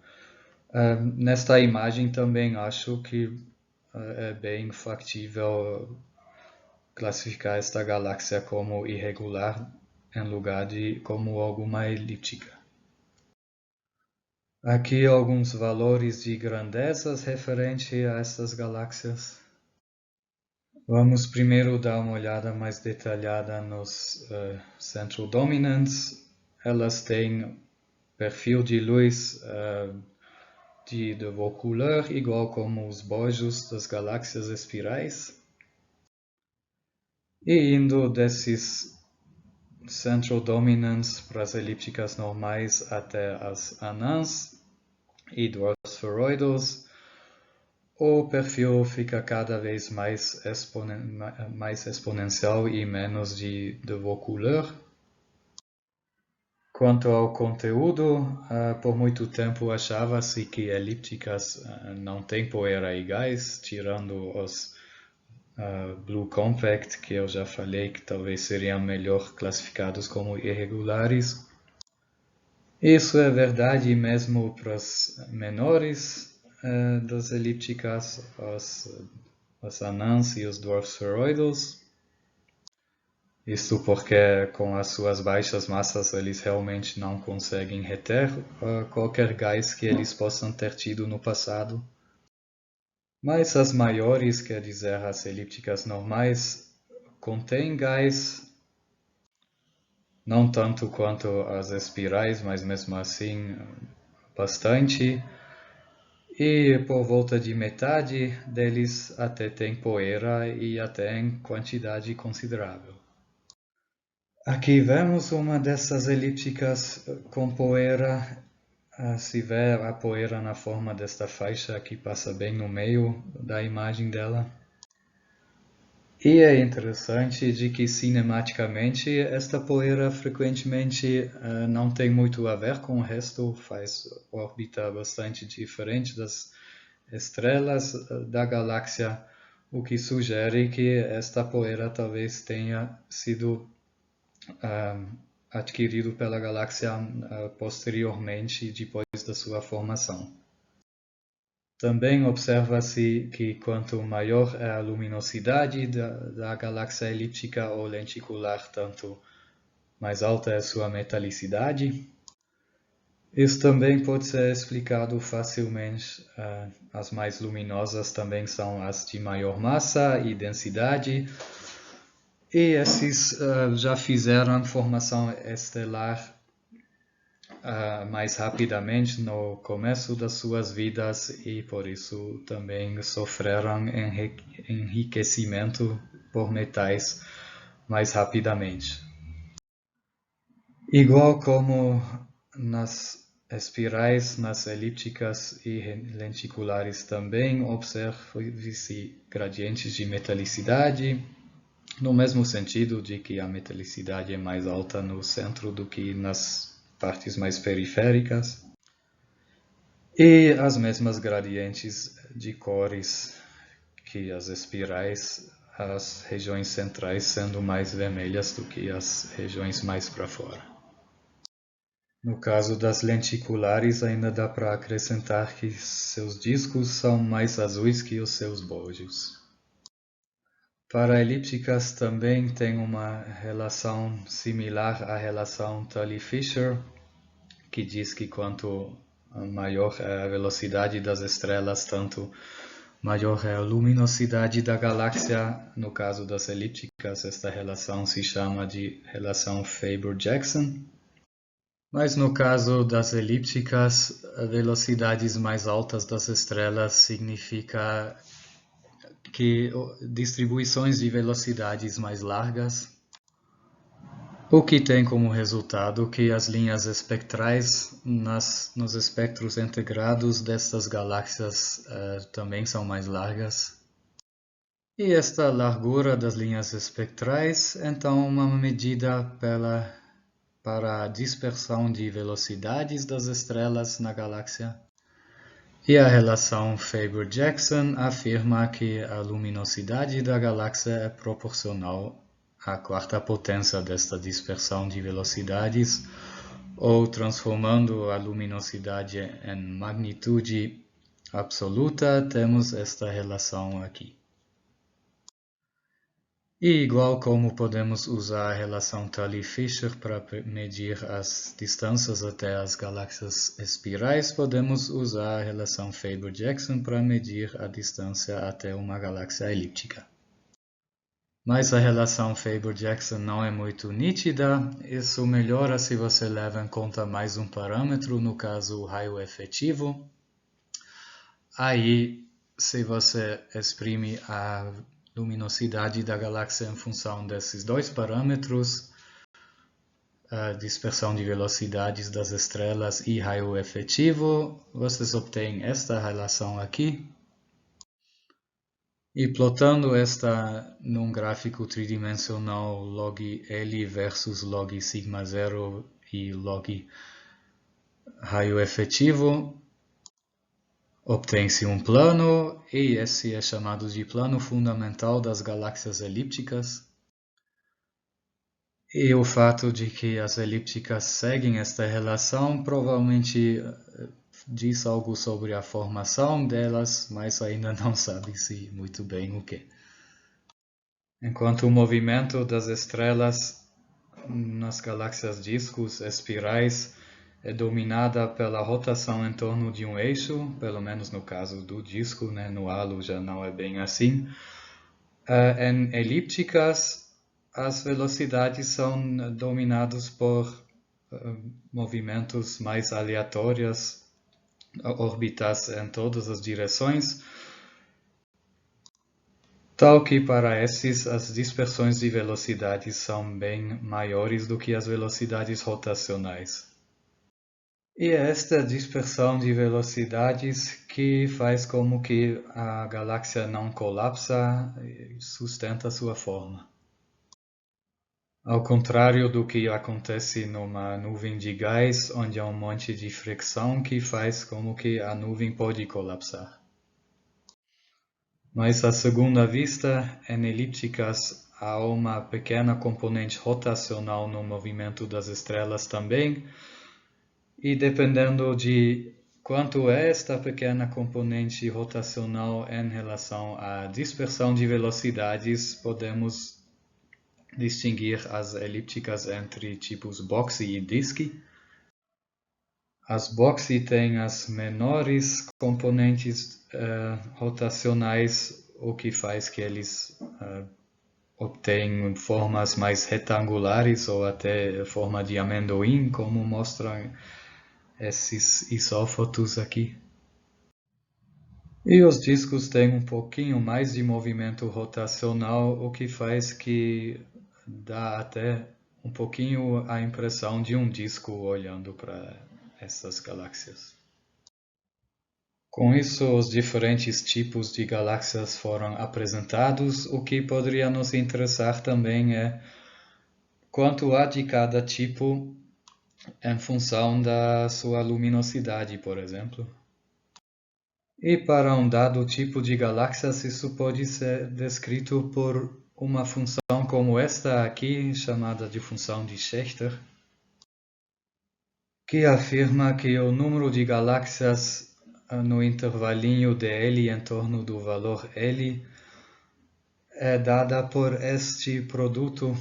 Nesta imagem também acho que é bem factível classificar esta galáxia como irregular em lugar de como alguma elíptica. Aqui alguns valores de grandezas referente a estas galáxias. Vamos primeiro dar uma olhada mais detalhada nos Central Dominants. Elas têm perfil de luz de Vaucouleurs, igual como os bojos das galáxias espirais. E indo desses Central Dominants para as elípticas normais até as anãs e Dwarf Spheroidals, o perfil fica cada vez mais exponencial e menos de Vaucouleurs. Quanto ao conteúdo, por muito tempo achava-se que elípticas não têm poeira e gás, tirando os Blue Compact, que eu já falei que talvez seriam melhor classificados como irregulares. Isso é verdade mesmo para as menores das elípticas, os anãs e os Dwarf Spheroidals. Isso porque com as suas baixas massas eles realmente não conseguem reter qualquer gás que eles possam ter tido no passado. Mas as maiores, quer dizer, as elípticas normais, contêm gás, não tanto quanto as espirais, mas mesmo assim bastante. E por volta de metade deles até tem poeira e até em quantidade considerável. Aqui vemos uma dessas elípticas com poeira. Se vê a poeira na forma desta faixa que passa bem no meio da imagem dela. E é interessante de que cinematicamente esta poeira frequentemente não tem muito a ver com o resto, faz órbita bastante diferente das estrelas da galáxia, o que sugere que esta poeira talvez tenha sido adquirido pela galáxia posteriormente, depois da sua formação. Também observa-se que quanto maior é a luminosidade da galáxia elíptica ou lenticular, tanto mais alta é sua metalicidade. Isso também pode ser explicado facilmente. As mais luminosas também são as de maior massa e densidade. E esses já fizeram formação estelar mais rapidamente no começo das suas vidas e por isso também sofreram enriquecimento por metais mais rapidamente. Igual como nas espirais, nas elípticas e lenticulares também observa-se gradientes de metalicidade, no mesmo sentido de que a metalicidade é mais alta no centro do que nas partes mais periféricas, e as mesmas gradientes de cores que as espirais, as regiões centrais sendo mais vermelhas do que as regiões mais para fora. No caso das lenticulares, ainda dá para acrescentar que seus discos são mais azuis que os seus bojos. Para elípticas também tem uma relação similar à relação Tully-Fisher, que diz que quanto maior é a velocidade das estrelas, tanto maior é a luminosidade da galáxia. No caso das elípticas, esta relação se chama de relação Faber-Jackson. Mas no caso das elípticas, velocidades mais altas das estrelas significa que distribuições de velocidades mais largas, o que tem como resultado que as linhas espectrais nos espectros integrados destas galáxias também são mais largas. E esta largura das linhas espectrais, então, é uma medida para a dispersão de velocidades das estrelas na galáxia. E a relação Faber-Jackson afirma que a luminosidade da galáxia é proporcional à quarta potência desta dispersão de velocidades, ou transformando a luminosidade em magnitude absoluta, temos esta relação aqui. E igual como podemos usar a relação Tully-Fisher para medir as distâncias até as galáxias espirais, podemos usar a relação Faber-Jackson para medir a distância até uma galáxia elíptica. Mas a relação Faber-Jackson não é muito nítida. Isso melhora se você leva em conta mais um parâmetro, no caso o raio efetivo. Aí, se você exprime a luminosidade da galáxia em função desses dois parâmetros, a dispersão de velocidades das estrelas e raio efetivo, vocês obtêm esta relação aqui. E plotando esta num gráfico tridimensional log L versus log sigma 0 e log raio efetivo, obtém-se um plano, e esse é chamado de plano fundamental das galáxias elípticas. E o fato de que as elípticas seguem esta relação provavelmente diz algo sobre a formação delas, mas ainda não sabe-se muito bem o que. Enquanto o movimento das estrelas nas galáxias discos espirais é dominada pela rotação em torno de um eixo, pelo menos no caso do disco, né? No halo já não é bem assim. Em elípticas, as velocidades são dominadas por movimentos mais aleatórios, órbitas em todas as direções, tal que para esses as dispersões de velocidades são bem maiores do que as velocidades rotacionais. E é esta dispersão de velocidades que faz como que a galáxia não colapsa e sustenta sua forma. Ao contrário do que acontece numa nuvem de gás, onde há um monte de fricção que faz como que a nuvem pode colapsar. Mas à segunda vista, em elípticas há uma pequena componente rotacional no movimento das estrelas também, e dependendo de quanto é esta pequena componente rotacional em relação à dispersão de velocidades, podemos distinguir as elípticas entre tipos boxy e disk. As boxy têm as menores componentes rotacionais, o que faz que eles obtenham formas mais retangulares ou até forma de amendoim, como mostram esses isófotos aqui. E os discos têm um pouquinho mais de movimento rotacional, o que faz que dá até um pouquinho a impressão de um disco olhando para essas galáxias. Com isso, os diferentes tipos de galáxias foram apresentados. O que poderia nos interessar também é quanto há de cada tipo em função da sua luminosidade, por exemplo. E para um dado tipo de galáxias, isso pode ser descrito por uma função como esta aqui, chamada de função de Schechter, que afirma que o número de galáxias no intervalinho de L em torno do valor L é dada por este produto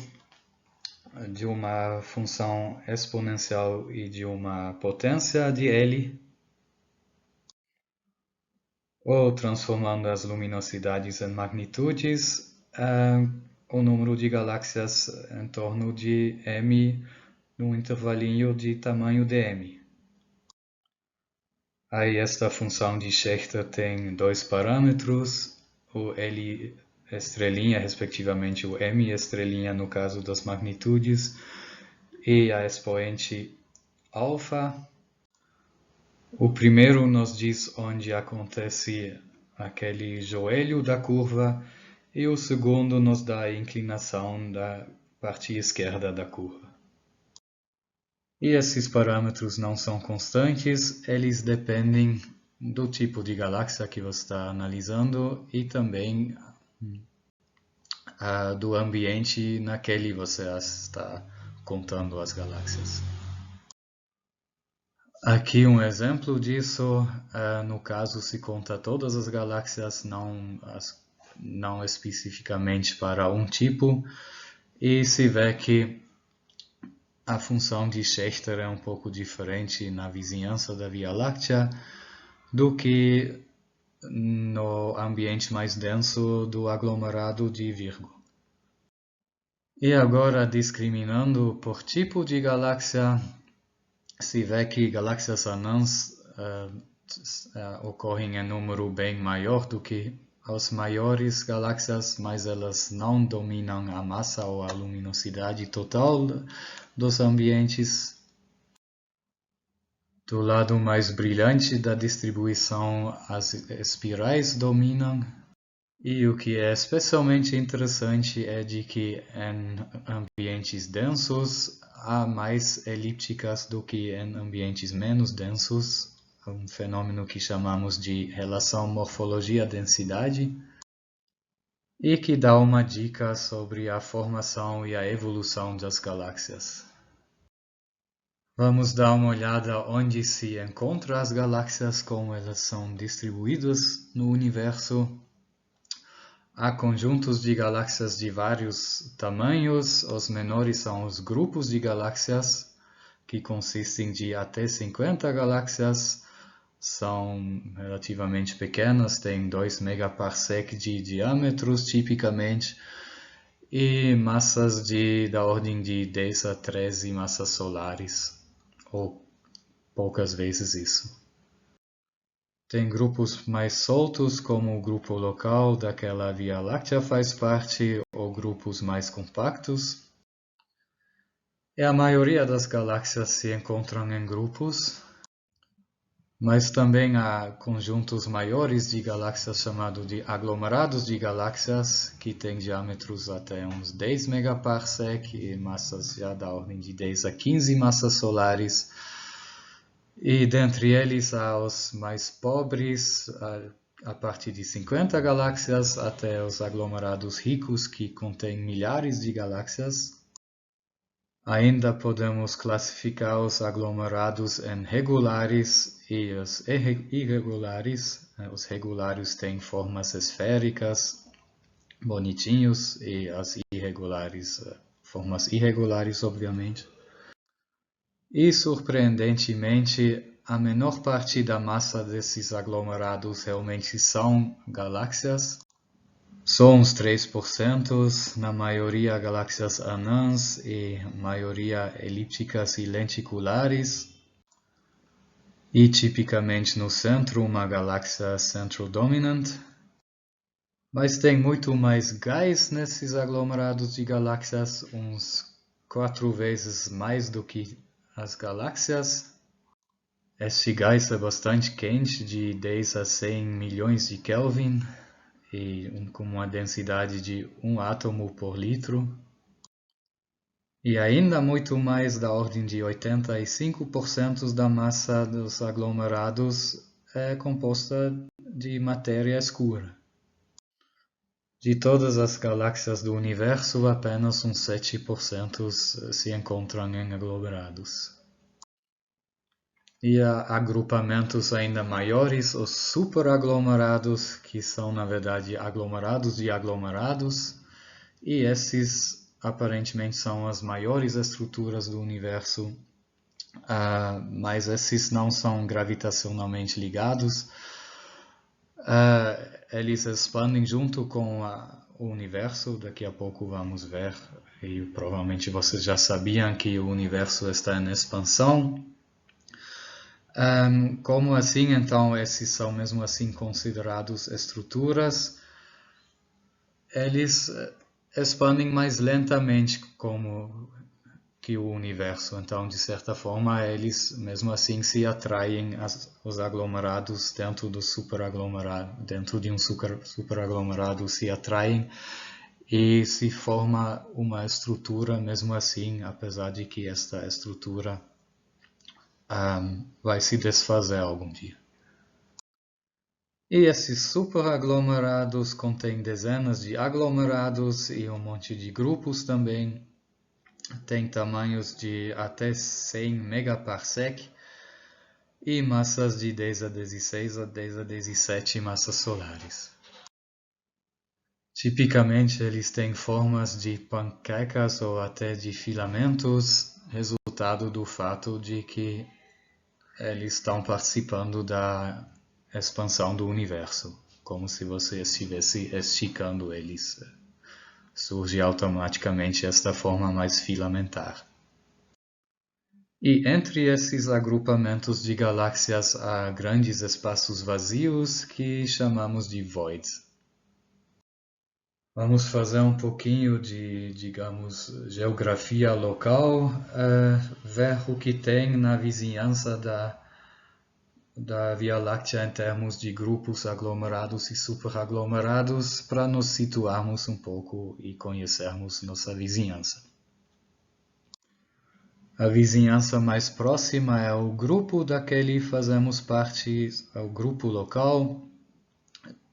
de uma função exponencial e de uma potência de L, ou transformando as luminosidades em magnitudes, o número de galáxias em torno de M num intervalinho de tamanho de M. Aí esta função de Schechter tem dois parâmetros, o L estrelinha, respectivamente o M estrelinha no caso das magnitudes, e a expoente alfa. O primeiro nos diz onde acontece aquele joelho da curva, e o segundo nos dá a inclinação da parte esquerda da curva. E esses parâmetros não são constantes, eles dependem do tipo de galáxia que você está analisando e também do ambiente naquele você está contando as galáxias. Aqui um exemplo disso, no caso se conta todas as galáxias, não especificamente para um tipo, e se vê que a função de Schechter é um pouco diferente na vizinhança da Via Láctea do que no ambiente mais denso do aglomerado de Virgo. E agora, discriminando por tipo de galáxia, se vê que galáxias anãs ocorrem em número bem maior do que as maiores galáxias, mas elas não dominam a massa ou a luminosidade total dos ambientes. Do lado mais brilhante da distribuição, as espirais dominam. E o que é especialmente interessante é de que em ambientes densos há mais elípticas do que em ambientes menos densos, um fenômeno que chamamos de relação morfologia-densidade, e que dá uma dica sobre a formação e a evolução das galáxias. Vamos dar uma olhada onde se encontram as galáxias, como elas são distribuídas no universo. Há conjuntos de galáxias de vários tamanhos. Os menores são os grupos de galáxias, que consistem de até 50 galáxias. São relativamente pequenas, têm 2 megaparsec de diâmetros, tipicamente, e massas da ordem de 10 a 13 massas solares, ou poucas vezes isso. Tem grupos mais soltos, como o grupo local daquela Via Láctea faz parte, ou grupos mais compactos. E a maioria das galáxias se encontram em grupos, mas também há conjuntos maiores de galáxias chamados de aglomerados de galáxias, que têm diâmetros até uns 10 megaparsec e massas já da ordem de 10 a 15 massas solares. E dentre eles há os mais pobres, a partir de 50 galáxias, até os aglomerados ricos, que contêm milhares de galáxias. Ainda podemos classificar os aglomerados em regulares e os irregulares. Os regulares têm formas esféricas, bonitinhos, e as irregulares, formas irregulares, obviamente. E, surpreendentemente, a menor parte da massa desses aglomerados realmente são galáxias. Só uns 3%, na maioria galáxias anãs e maioria elípticas e lenticulares. E tipicamente no centro uma galáxia centro-dominant. Mas tem muito mais gás nesses aglomerados de galáxias, uns 4 vezes mais do que as galáxias. Este gás é bastante quente, de 10 a 100 milhões de Kelvin, e com uma densidade de 1 átomo por litro. E ainda muito mais da ordem de 85% da massa dos aglomerados é composta de matéria escura. De todas as galáxias do universo, apenas uns 7% se encontram em aglomerados. E há agrupamentos ainda maiores, os superaglomerados, que são, na verdade, aglomerados de aglomerados, e esses aparentemente são as maiores estruturas do universo, mas esses não são gravitacionalmente ligados. Eles expandem junto com o universo, daqui a pouco vamos ver, e provavelmente vocês já sabiam que o universo está em expansão. Como assim, então, esses são mesmo assim considerados estruturas? Eles expandem mais lentamente que o universo, então, de certa forma, eles mesmo assim se atraem os aglomerados dentro do superaglomerado, dentro de um superaglomerado se atraem e se forma uma estrutura mesmo assim, apesar de que esta estrutura vai se desfazer algum dia. E esses superaglomerados contêm dezenas de aglomerados e um monte de grupos também. Tem tamanhos de até 100 megaparsec e massas de 10 a 16 a 10 a 17 massas solares. Tipicamente eles têm formas de panquecas ou até de filamentos, resultado do fato de que eles estão participando da expansão do universo, como se você estivesse esticando eles. Surge automaticamente esta forma mais filamentar. E entre esses agrupamentos de galáxias há grandes espaços vazios que chamamos de voids. Vamos fazer um pouquinho de, digamos, geografia local, ver o que tem na vizinhança da Via Láctea em termos de grupos aglomerados e superaglomerados, para nos situarmos um pouco e conhecermos nossa vizinhança. A vizinhança mais próxima é o grupo daquele fazemos parte, é o grupo local.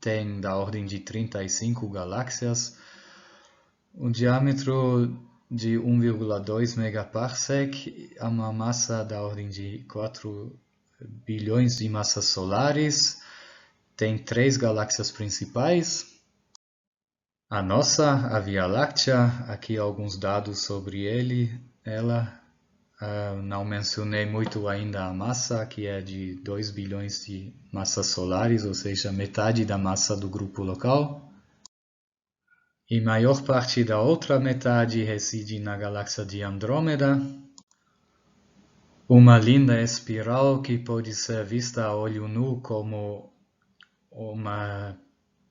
Tem da ordem de 35 galáxias, um diâmetro de 1,2 megaparsec, uma massa da ordem de 4 bilhões de massas solares, tem 3 galáxias principais. A nossa, a Via Láctea, aqui alguns dados sobre ela. Não mencionei muito ainda a massa, que é de 2 bilhões de massas solares, ou seja, metade da massa do grupo local. E maior parte da outra metade reside na galáxia de Andrômeda, uma linda espiral que pode ser vista a olho nu como uma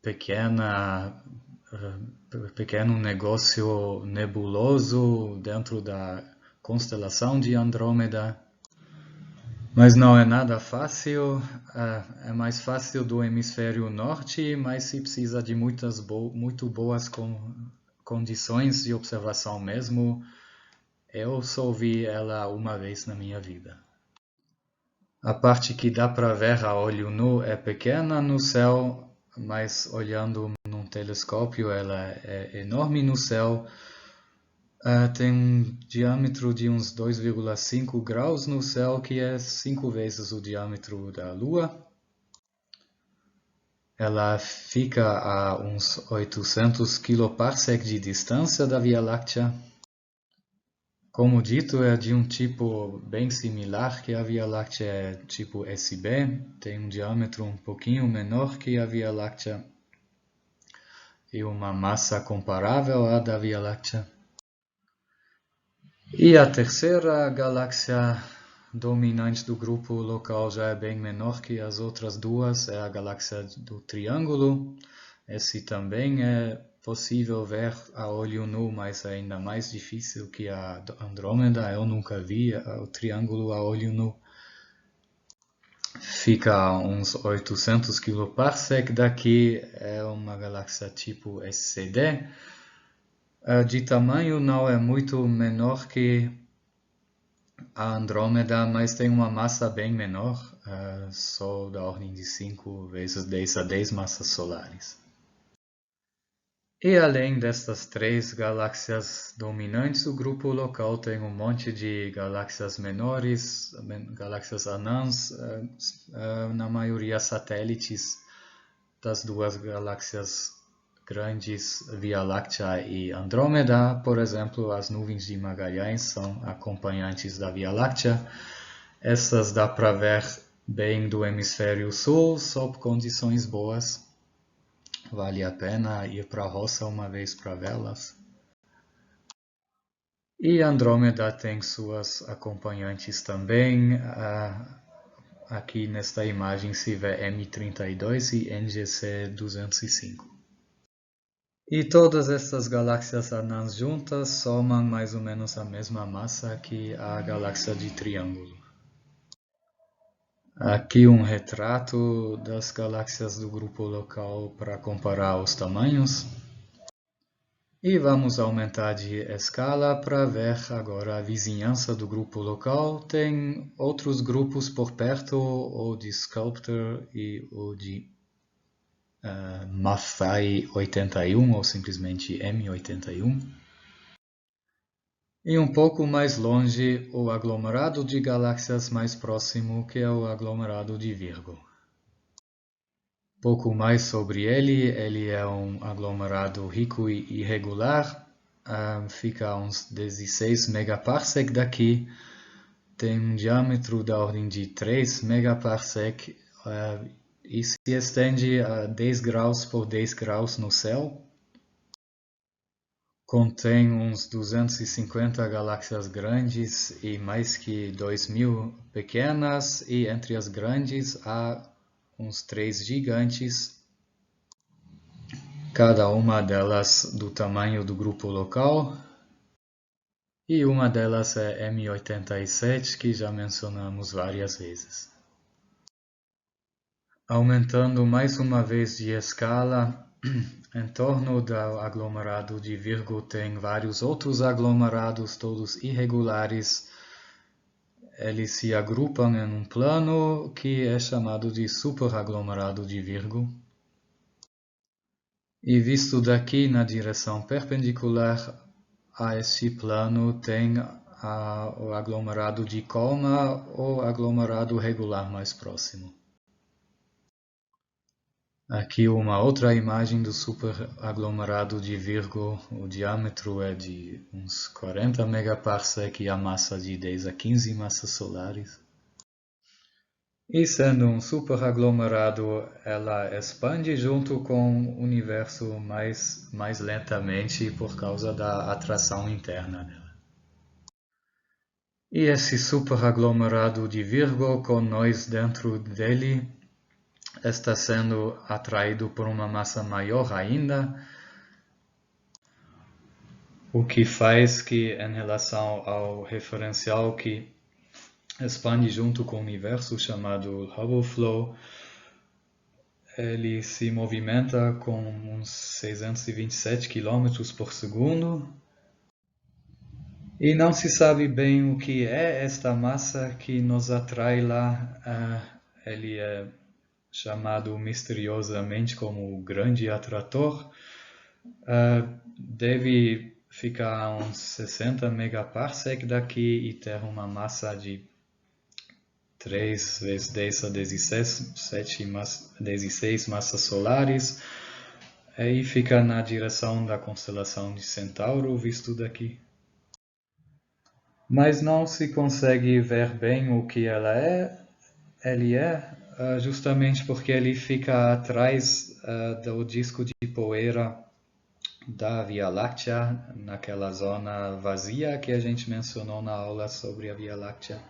pequeno negócio nebuloso dentro da constelação de Andrômeda. Mas não é nada fácil, é mais fácil do hemisfério norte, mas se precisa de muito boas condições de observação mesmo. Eu só vi ela uma vez na minha vida. A parte que dá para ver a olho nu é pequena no céu, mas olhando num telescópio ela é enorme no céu. Tem um diâmetro de uns 2,5 graus no céu, que é 5 vezes o diâmetro da Lua. Ela fica a uns 800 kpc de distância da Via Láctea. Como dito, é de um tipo bem similar que a Via Láctea é tipo SB, tem um diâmetro um pouquinho menor que a Via Láctea e uma massa comparável à da Via Láctea. E a terceira galáxia dominante do grupo local já é bem menor que as outras duas, é a galáxia do Triângulo. Esse também é possível ver a olho nu, mas é ainda mais difícil que a Andrômeda. Eu nunca vi o Triângulo a olho nu. Fica a uns 800 kpc daqui, é uma galáxia tipo SCD. De tamanho não é muito menor que a Andrômeda, mas tem uma massa bem menor, só da ordem de 5 vezes 10 a 10 massas solares. E além destas três galáxias dominantes, o grupo local tem um monte de galáxias menores, galáxias anãs, na maioria satélites das duas galáxias grandes, Via Láctea e Andrômeda. Por exemplo, as nuvens de Magalhães são acompanhantes da Via Láctea. Essas dá para ver bem do hemisfério sul, sob condições boas. Vale a pena ir para a roça uma vez para vê-las. E Andrômeda tem suas acompanhantes também. Aqui nesta imagem se vê M32 e NGC 205. E todas estas galáxias anãs juntas somam mais ou menos a mesma massa que a galáxia de Triângulo. Aqui um retrato das galáxias do grupo local para comparar os tamanhos. E vamos aumentar de escala para ver agora a vizinhança do grupo local. Tem outros grupos por perto, o de Sculptor e o de Maffei 81, ou simplesmente M81. E um pouco mais longe, o aglomerado de galáxias mais próximo, que é o aglomerado de Virgo. Pouco mais sobre ele é um aglomerado rico e irregular, fica a uns 16 megaparsec daqui, tem um diâmetro da ordem de 3 megaparsec e se estende a 10 graus por 10 graus no céu. Contém uns 250 galáxias grandes e mais que 2.000 pequenas, e entre as grandes há uns 3 gigantes, cada uma delas do tamanho do grupo local. E uma delas é M87, que já mencionamos várias vezes. Aumentando mais uma vez de escala, em torno do aglomerado de Virgo tem vários outros aglomerados, todos irregulares. Eles se agrupam em um plano que é chamado de superaglomerado de Virgo. E visto daqui na direção perpendicular a este plano tem o aglomerado de Colma, ou aglomerado regular mais próximo. Aqui uma outra imagem do superaglomerado de Virgo. O diâmetro é de uns 40 megaparsec e a massa de 10 a 15 massas solares. E sendo um superaglomerado, ela expande junto com o universo mais lentamente por causa da atração interna dela. E esse superaglomerado de Virgo, com nós dentro dele, está sendo atraído por uma massa maior ainda, o que faz que, em relação ao referencial que expande junto com o universo, chamado Hubble Flow, ele se movimenta com uns 627 km por segundo. E não se sabe bem o que é esta massa que nos atrai lá. Ele é chamado misteriosamente como o grande atrator. Deve ficar a uns 60 megaparsec daqui e ter uma massa de 3 vezes 10 a 16 massas solares. E fica na direção da constelação de Centauro, visto daqui. mas não se consegue ver bem o que ele é, justamente porque ele fica atrás do disco de poeira da Via Láctea, naquela zona vazia que a gente mencionou na aula sobre a Via Láctea.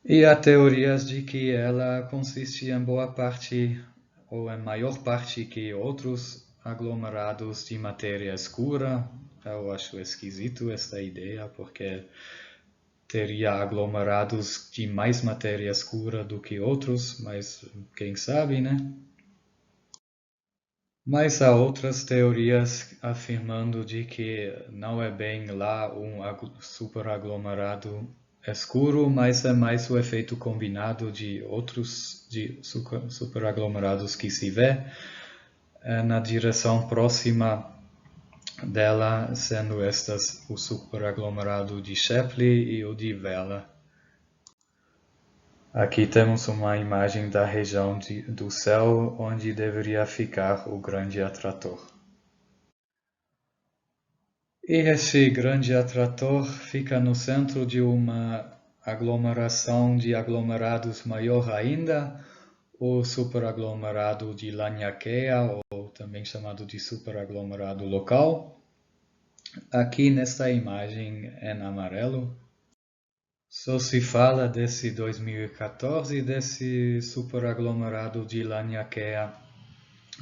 E há teorias de que ela consiste em boa parte, ou em maior parte que outros aglomerados de matéria escura. Eu acho esquisito esta ideia, porque teria aglomerados de mais matéria escura do que outros, mas quem sabe, né? Mas há outras teorias afirmando de que não é bem lá um superaglomerado escuro, mas é mais o efeito combinado de outros superaglomerados que se vê na direção próxima dela, sendo estas o superaglomerado de Shapley e o de Vela. Aqui temos uma imagem da região do céu onde deveria ficar o grande atrator. E esse grande atrator fica no centro de uma aglomeração de aglomerados maior ainda, o superaglomerado de Laniakea, ou também chamado de superaglomerado local. Aqui nesta imagem em amarelo, só se fala desse 2014, desse superaglomerado de Laniakea.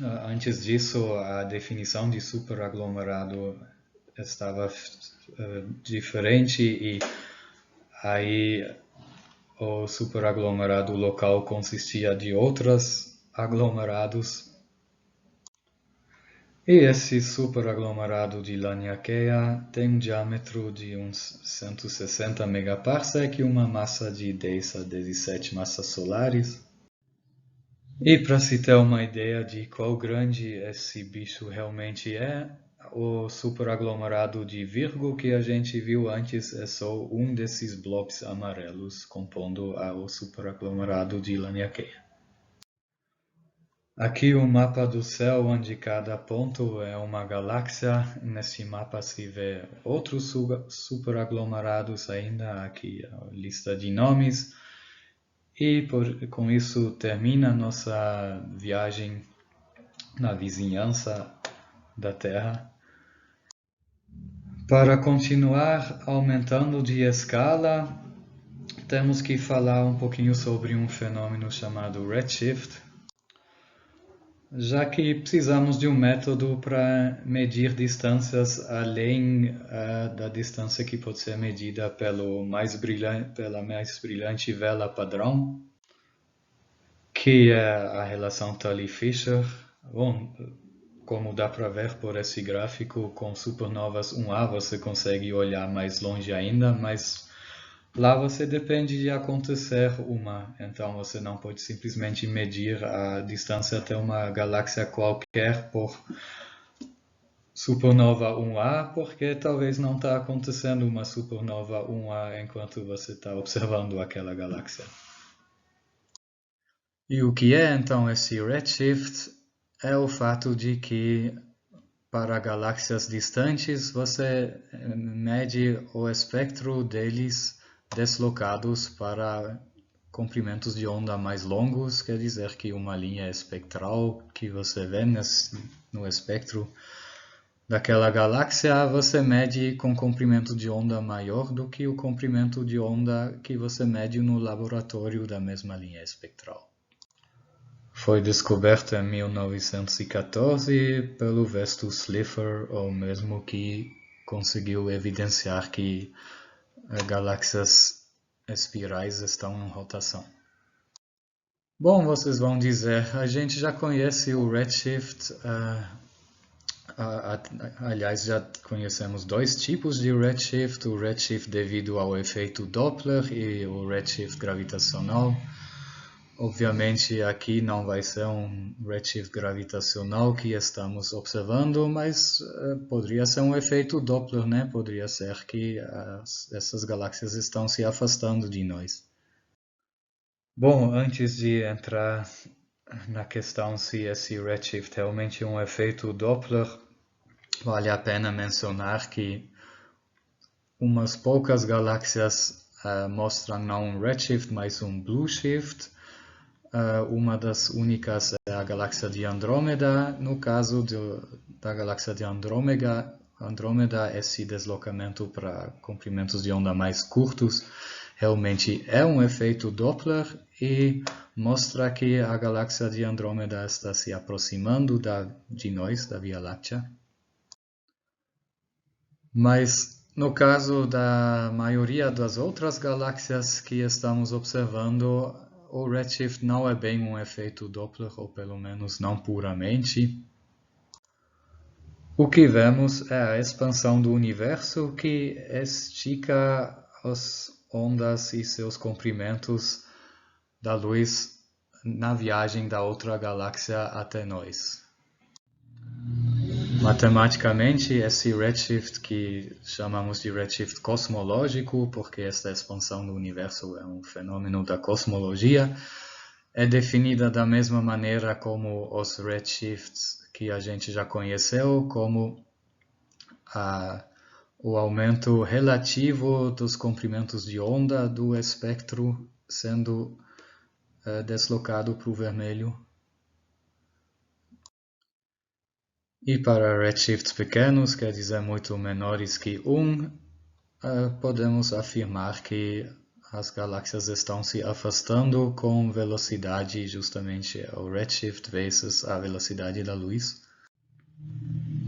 Antes disso, a definição de superaglomerado estava diferente e aí o superaglomerado local consistia de outros aglomerados. E esse superaglomerado de Laniakea tem um diâmetro de uns 160 megaparsec e uma massa de 10 a 17 massas solares. E para se ter uma ideia de quão grande esse bicho realmente é, o superaglomerado de Virgo que a gente viu antes é só um desses blobs amarelos compondo o superaglomerado de Laniakea. Aqui o mapa do céu, onde cada ponto é uma galáxia. Nesse mapa se vê outros superaglomerados ainda, aqui a lista de nomes. E com isso termina nossa viagem na vizinhança da Terra. Para continuar aumentando de escala, temos que falar um pouquinho sobre um fenômeno chamado redshift, já que precisamos de um método para medir distâncias além da distância que pode ser medida pela mais brilhante vela padrão, que é a relação Tully-Fisher. Bom, como dá para ver por esse gráfico, com supernovas 1A você consegue olhar mais longe ainda, mas lá você depende de acontecer uma, então você não pode simplesmente medir a distância até uma galáxia qualquer por supernova 1A, porque talvez não está acontecendo uma supernova 1A enquanto você está observando aquela galáxia. E o que é então esse redshift? É o fato de que para galáxias distantes você mede o espectro deles deslocados para comprimentos de onda mais longos, quer dizer que uma linha espectral que você vê no espectro daquela galáxia, você mede com comprimento de onda maior do que o comprimento de onda que você mede no laboratório da mesma linha espectral. Foi descoberta em 1914 pelo Vestus Slipher, o mesmo que conseguiu evidenciar que galáxias espirais estão em rotação. Bom, vocês vão dizer, a gente já conhece o redshift, aliás, já conhecemos dois tipos de redshift, o redshift devido ao efeito Doppler e o redshift gravitacional. Obviamente aqui não vai ser um redshift gravitacional que estamos observando, mas poderia ser um efeito Doppler, né? Poderia ser que essas galáxias estão se afastando de nós. Bom, antes de entrar na questão se esse redshift realmente é um efeito Doppler, vale a pena mencionar que umas poucas galáxias mostram não um redshift, mas um blue shift. Uma das únicas é a galáxia de Andrômeda. No caso da galáxia de Andrômeda, esse deslocamento para comprimentos de onda mais curtos realmente é um efeito Doppler e mostra que a galáxia de Andrômeda está se aproximando de nós, da Via Láctea. Mas no caso da maioria das outras galáxias que estamos observando, o redshift não é bem um efeito Doppler, ou pelo menos não puramente. O que vemos é a expansão do universo que estica as ondas e seus comprimentos da luz na viagem da outra galáxia até nós. Matematicamente, esse redshift que chamamos de redshift cosmológico, porque esta expansão do universo é um fenômeno da cosmologia, é definida da mesma maneira como os redshifts que a gente já conheceu, como o aumento relativo dos comprimentos de onda do espectro sendo deslocado para o vermelho. E para redshifts pequenos, quer dizer muito menores que 1, podemos afirmar que as galáxias estão se afastando com velocidade, justamente o redshift vezes a velocidade da luz.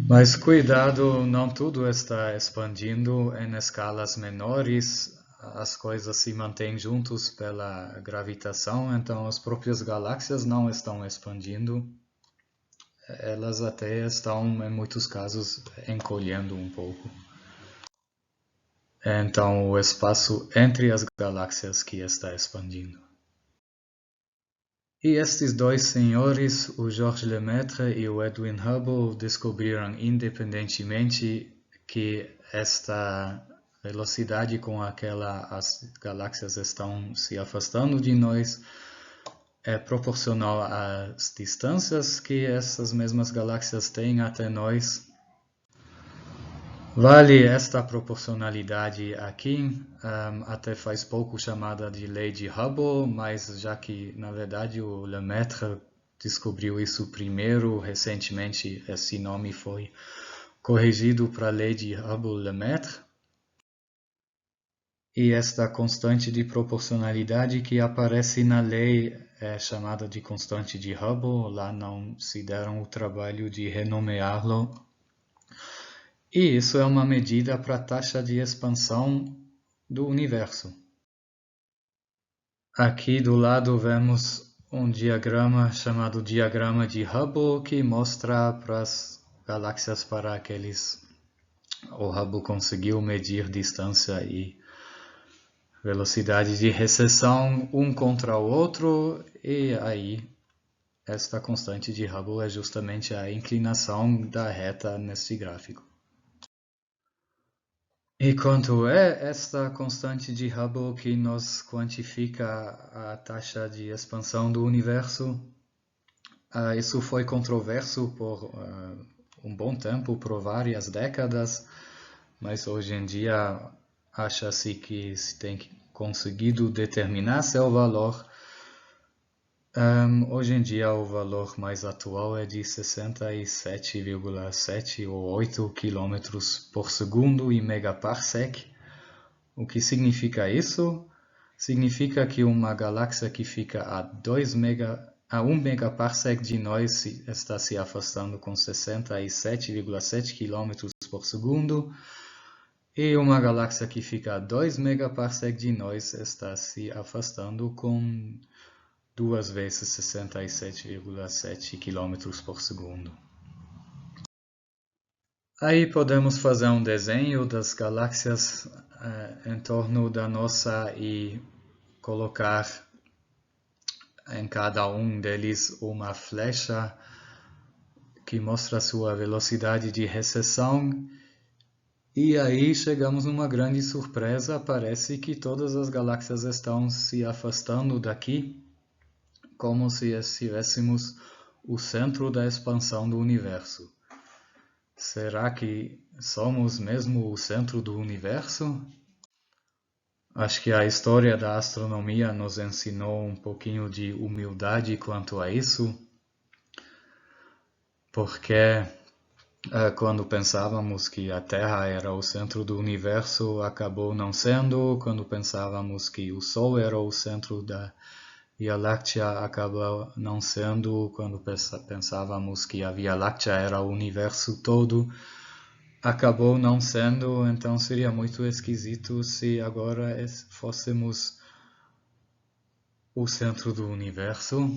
Mas cuidado, não tudo está expandindo em escalas menores, as coisas se mantêm juntos pela gravitação, então as próprias galáxias não estão expandindo. Elas até estão, em muitos casos, encolhendo um pouco. Então, o espaço entre as galáxias que está expandindo. E estes dois senhores, o Georges Lemaitre e o Edwin Hubble, descobriram independentemente que esta velocidade com aquela as galáxias estão se afastando de nós é proporcional às distâncias que essas mesmas galáxias têm até nós. Vale esta proporcionalidade aqui, até faz pouco chamada de lei de Hubble, mas já que na verdade o Lemaitre descobriu isso primeiro, recentemente esse nome foi corrigido para a lei de Hubble-Lemaitre. E esta constante de proporcionalidade que aparece na lei é chamada de constante de Hubble, lá não se deram o trabalho de renomeá-lo. E isso é uma medida para a taxa de expansão do universo. Aqui do lado vemos um diagrama chamado diagrama de Hubble, que mostra para as galáxias para aqueles o Hubble conseguiu medir distância e velocidade de recessão um contra o outro, e aí esta constante de Hubble é justamente a inclinação da reta neste gráfico. E quanto é esta constante de Hubble que nos quantifica a taxa de expansão do universo? Isso foi controverso por um bom tempo, por várias décadas, mas hoje em dia acha-se que se tem conseguido determinar seu valor. Hoje em dia o valor mais atual é de 67,7 ou 8 km por segundo em megaparsec. O que significa isso? Significa que uma galáxia que fica a 1 megaparsec de nós está se afastando com 67,7 km por segundo, e uma galáxia que fica a 2 megaparsec de nós está se afastando com 2 vezes 67,7 km por segundo. Aí podemos fazer um desenho das galáxias em torno da nossa e colocar em cada um deles uma flecha que mostra sua velocidade de recessão. E aí chegamos numa grande surpresa, parece que todas as galáxias estão se afastando daqui, como se estivéssemos o centro da expansão do universo. Será que somos mesmo o centro do universo? Acho que a história da astronomia nos ensinou um pouquinho de humildade quanto a isso, porque quando pensávamos que a Terra era o centro do universo, acabou não sendo. Quando pensávamos que o Sol era o centro da Via Láctea, acabou não sendo. Quando pensávamos que a Via Láctea era o universo todo, acabou não sendo. Então seria muito esquisito se agora fôssemos o centro do universo.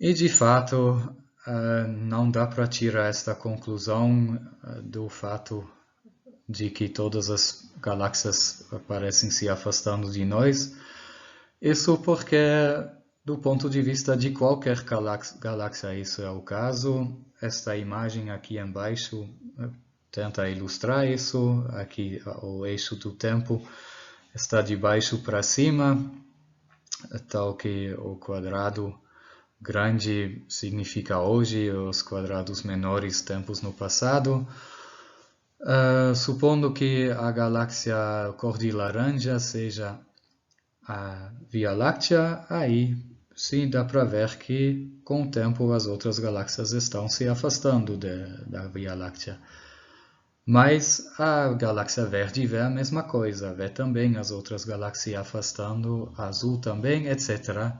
E de fato, não dá para tirar esta conclusão do fato de que todas as galáxias parecem se afastando de nós. Isso porque, do ponto de vista de qualquer galáxia, isso é o caso. Esta imagem aqui embaixo tenta ilustrar isso. Aqui o eixo do tempo está de baixo para cima, tal que o quadrado grande significa hoje, os quadrados menores tempos no passado. Supondo que a galáxia cor de laranja seja a Via Láctea, aí sim dá para ver que com o tempo as outras galáxias estão se afastando da Via Láctea. Mas a galáxia verde vê a mesma coisa, vê também as outras galáxias afastando, a azul também, etc.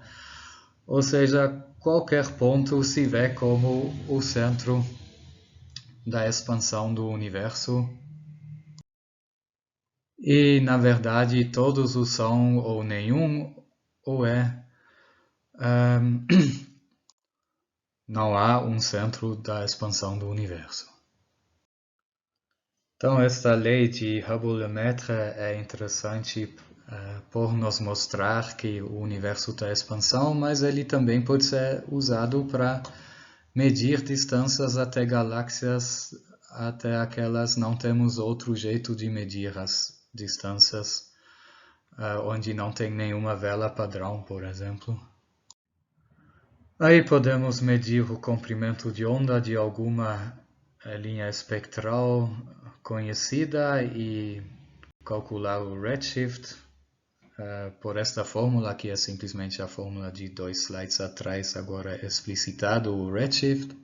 Ou seja, qualquer ponto se vê como o centro da expansão do universo. E, na verdade, todos o são, ou nenhum o é. Não há um centro da expansão do universo. Então, esta lei de Hubble-Lemaitre é interessante por nos mostrar que o universo está em expansão, mas ele também pode ser usado para medir distâncias até galáxias, até aquelas não temos outro jeito de medir as distâncias, onde não tem nenhuma vela padrão, por exemplo. Aí podemos medir o comprimento de onda de alguma linha espectral conhecida e calcular o redshift por esta fórmula, que é simplesmente a fórmula de 2 slides atrás, agora explicitado o redshift.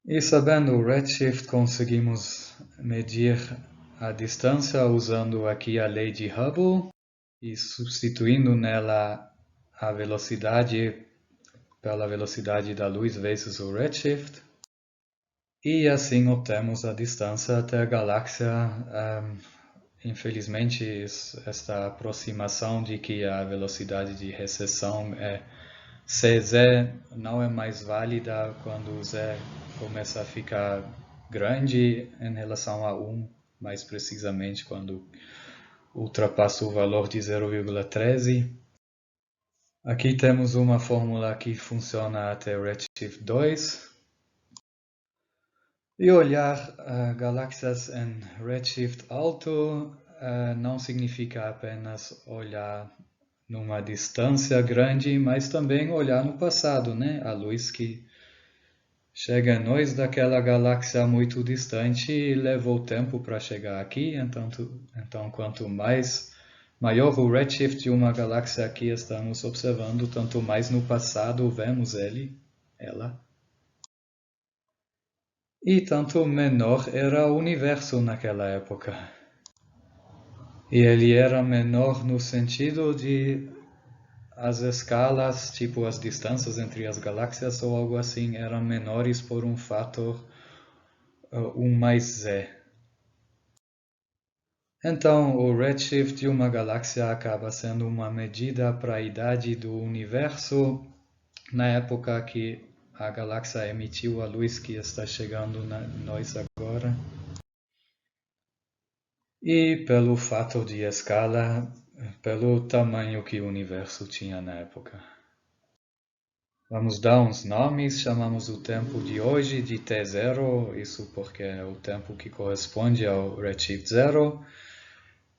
E sabendo o redshift, conseguimos medir a distância usando aqui a lei de Hubble e substituindo nela a velocidade pela velocidade da luz vezes o redshift. E assim obtemos a distância até a galáxia. Infelizmente, esta aproximação de que a velocidade de recessão é Cz não é mais válida quando o Z começa a ficar grande em relação a 1, mais precisamente quando ultrapassa o valor de 0,13. Aqui temos uma fórmula que funciona até redshift 2. E olhar galáxias em redshift alto não significa apenas olhar numa distância grande, mas também olhar no passado, né? A luz que chega a nós daquela galáxia muito distante levou tempo para chegar aqui, então quanto maior o redshift de uma galáxia que estamos observando, tanto mais no passado vemos ela. E tanto menor era o universo naquela época. E ele era menor no sentido de as escalas, tipo as distâncias entre as galáxias ou algo assim, eram menores por um fator 1 mais Z. Então, o redshift de uma galáxia acaba sendo uma medida para a idade do universo na época que a galáxia emitiu a luz que está chegando a nós agora. E pelo fator de escala, pelo tamanho que o universo tinha na época. Vamos dar uns nomes, chamamos o tempo de hoje de T0, isso porque é o tempo que corresponde ao redshift 0.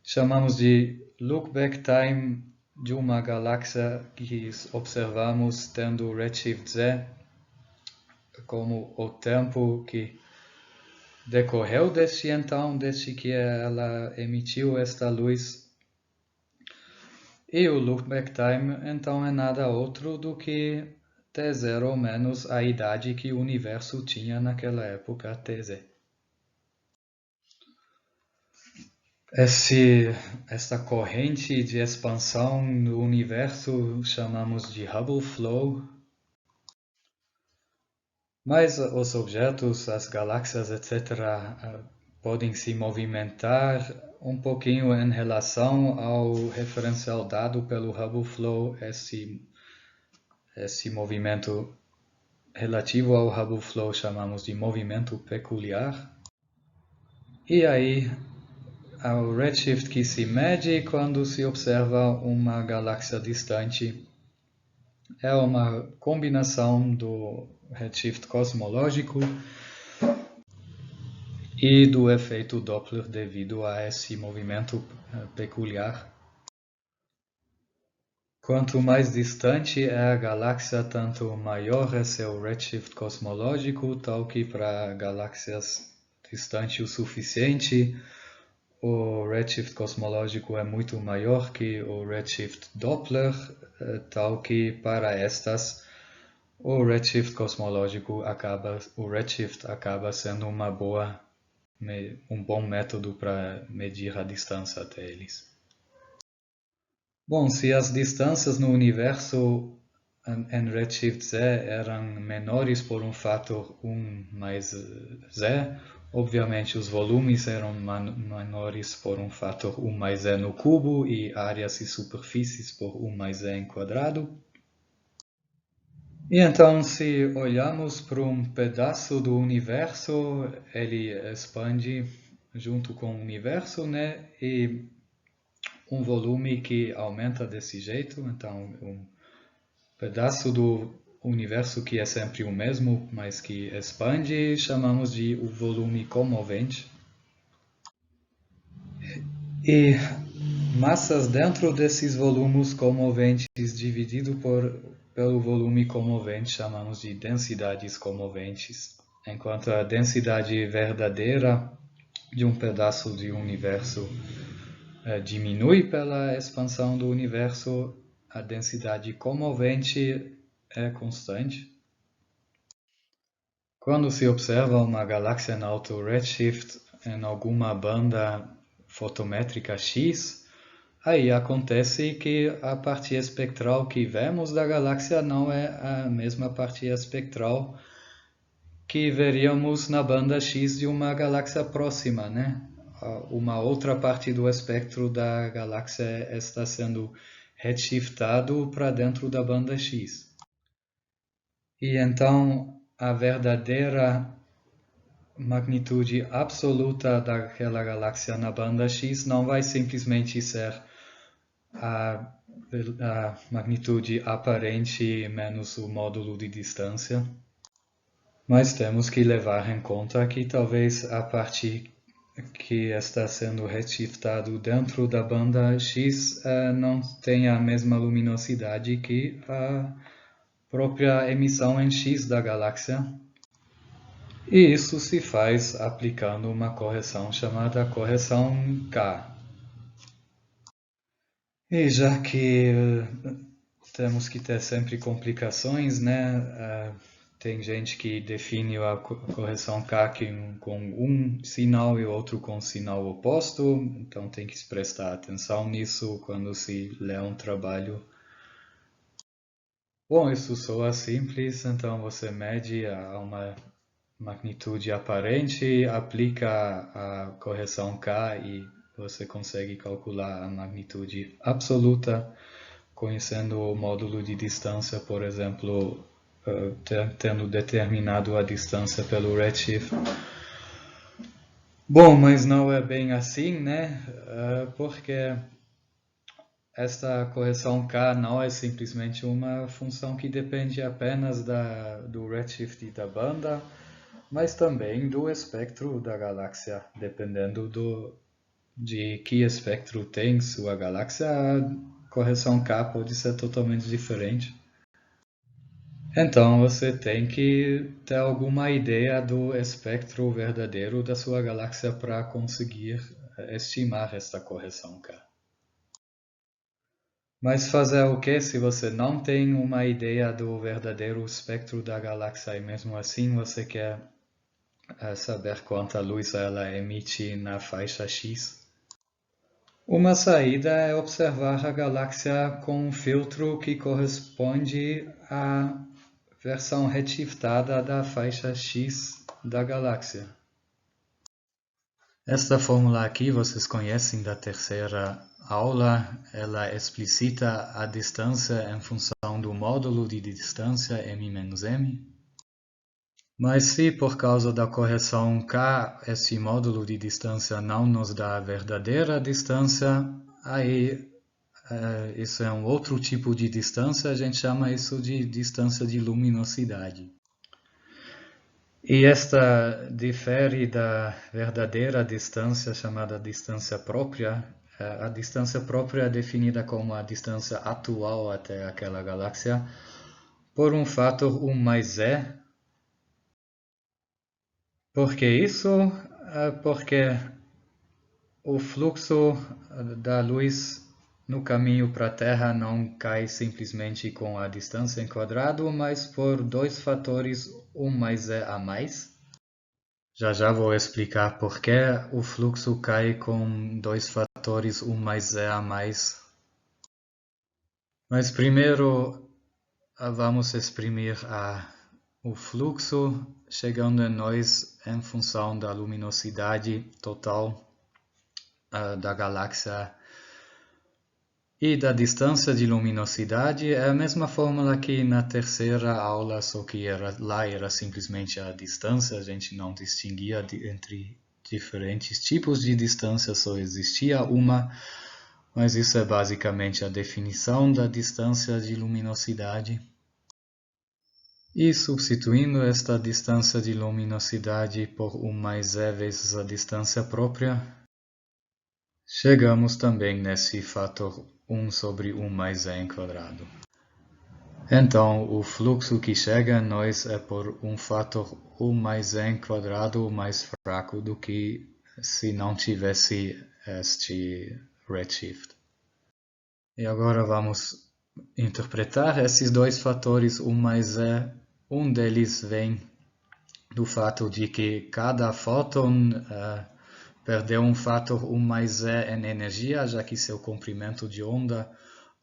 Chamamos de look-back time de uma galáxia que observamos tendo redshift Z como o tempo que decorreu desde que ela emitiu esta luz. E o lookback time, então, é nada outro do que T0 menos a idade que o universo tinha naquela época, TZ. Esta corrente de expansão no universo chamamos de Hubble Flow, mas os objetos, as galáxias, etc., podem se movimentar um pouquinho em relação ao referencial dado pelo Hubble Flow. Esse movimento relativo ao Hubble Flow chamamos de movimento peculiar. E aí, o redshift que se mede quando se observa uma galáxia distante é uma combinação do redshift cosmológico e do efeito Doppler devido a esse movimento peculiar. Quanto mais distante é a galáxia, tanto maior é seu redshift cosmológico, tal que para galáxias distantes o suficiente, o redshift cosmológico é muito maior que o redshift Doppler, tal que para estas o redshift cosmológico acaba sendo um bom método para medir a distância até eles. Bom, se as distâncias no universo em redshift z eram menores por um fator 1 mais z, obviamente os volumes eram menores por um fator 1 mais z no cubo e áreas e superfícies por 1 mais z em quadrado. E então, se olhamos para um pedaço do universo, ele expande junto com o universo, né? E um volume que aumenta desse jeito, então um pedaço do universo que é sempre o mesmo, mas que expande, chamamos de o volume comovente. E massas dentro desses volumes comoventes dividido pelo volume comovente chamamos de densidades comoventes, enquanto a densidade verdadeira de um pedaço de universo diminui pela expansão do universo, a densidade comovente é constante. Quando se observa uma galáxia em alto redshift em alguma banda fotométrica X, aí acontece que a parte espectral que vemos da galáxia não é a mesma parte espectral que veríamos na banda X de uma galáxia próxima, né? Uma outra parte do espectro da galáxia está sendo redshiftado para dentro da banda X. E então a verdadeira magnitude absoluta daquela galáxia na banda X não vai simplesmente ser a magnitude aparente menos o módulo de distância, mas temos que levar em conta que talvez a parte que está sendo redshiftado dentro da banda X não tenha a mesma luminosidade que a própria emissão em X da galáxia. E isso se faz aplicando uma correção chamada correção K. E já que temos que ter sempre complicações, né? Tem gente que define a correção K com um sinal e outro com sinal oposto, então tem que se prestar atenção nisso quando se lê um trabalho. Bom, isso soa simples, então você mede a uma magnitude aparente, aplica a correção K e você consegue calcular a magnitude absoluta, conhecendo o módulo de distância, por exemplo, tendo determinado a distância pelo redshift. Bom, mas não é bem assim, né? Porque esta correção K não é simplesmente uma função que depende apenas do redshift e da banda, mas também do espectro da galáxia. Dependendo de que espectro tem sua galáxia, a correção K pode ser totalmente diferente. Então você tem que ter alguma ideia do espectro verdadeiro da sua galáxia para conseguir estimar esta correção K. Mas fazer o que se você não tem uma ideia do verdadeiro espectro da galáxia e mesmo assim você quer saber quanta luz ela emite na faixa X? Uma saída é observar a galáxia com um filtro que corresponde à versão redshiftada da faixa X da galáxia. Esta fórmula aqui vocês conhecem da terceira aula, ela explicita a distância em função do módulo de distância m-m. Mas se por causa da correção K, esse módulo de distância não nos dá a verdadeira distância, aí isso é um outro tipo de distância, a gente chama isso de distância de luminosidade. E esta difere da verdadeira distância chamada distância própria. A distância própria é definida como a distância atual até aquela galáxia por um fator 1 mais e. Por que isso? Porque o fluxo da luz no caminho para a Terra não cai simplesmente com a distância em quadrado, mas por dois fatores 1 mais e a mais. Já vou explicar por que o fluxo cai com dois fatores 1 mais e a mais. Mas primeiro vamos exprimir o fluxo chegando em nós em função da luminosidade total da galáxia e da distância de luminosidade. É a mesma fórmula que na terceira aula, só que lá era simplesmente a distância, a gente não distinguia entre diferentes tipos de distância, só existia uma, mas isso é basicamente a definição da distância de luminosidade. E substituindo esta distância de luminosidade por 1 mais e vezes a distância própria, chegamos também nesse fator 1 sobre 1 mais e em quadrado. Então, o fluxo que chega a nós é por um fator 1 mais e em quadrado mais fraco do que se não tivesse este redshift. E agora vamos interpretar esses dois fatores 1 mais e. Um deles vem do fato de que cada fóton perdeu um fator 1 mais e em energia, já que seu comprimento de onda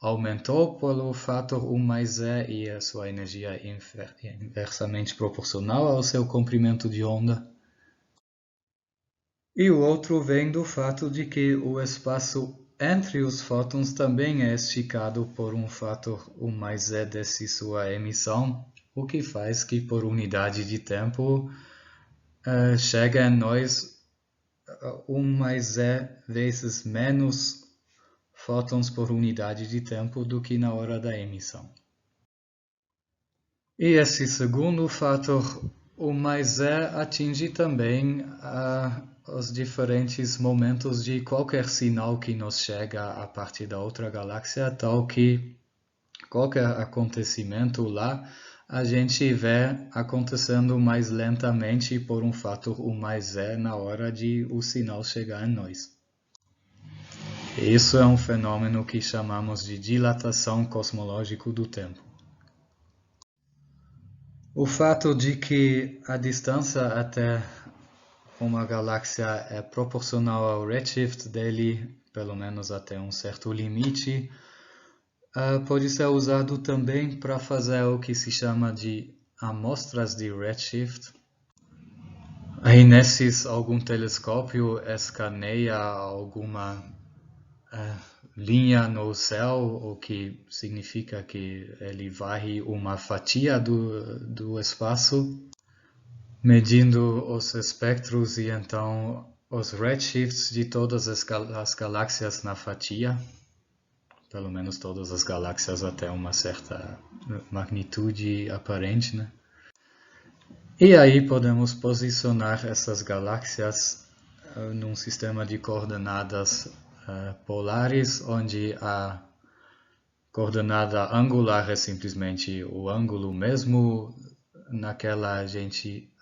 aumentou pelo fator 1 mais e e a sua energia é inversamente proporcional ao seu comprimento de onda. E o outro vem do fato de que o espaço entre os fótons também é esticado por um fator 1 mais e desse sua emissão, o que faz que por unidade de tempo chega a nós 1 mais e vezes menos fótons por unidade de tempo do que na hora da emissão. E esse segundo fator, 1 mais e, atinge também os diferentes momentos de qualquer sinal que nos chega a partir da outra galáxia, tal que qualquer acontecimento lá a gente vê acontecendo mais lentamente por um fator 1 mais e na hora de o sinal chegar em nós. Isso é um fenômeno que chamamos de dilatação cosmológica do tempo. O fato de que a distância até uma galáxia é proporcional ao redshift dele, pelo menos até um certo limite, pode ser usado também para fazer o que se chama de amostras de redshift. Aí nesses, algum telescópio escaneia alguma linha no céu, o que significa que ele varre uma fatia do espaço, medindo os espectros e então os redshifts de todas as galáxias na fatia, pelo menos todas as galáxias até uma certa magnitude aparente, né? E aí podemos posicionar essas galáxias num sistema de coordenadas polares, onde a coordenada angular é simplesmente o ângulo mesmo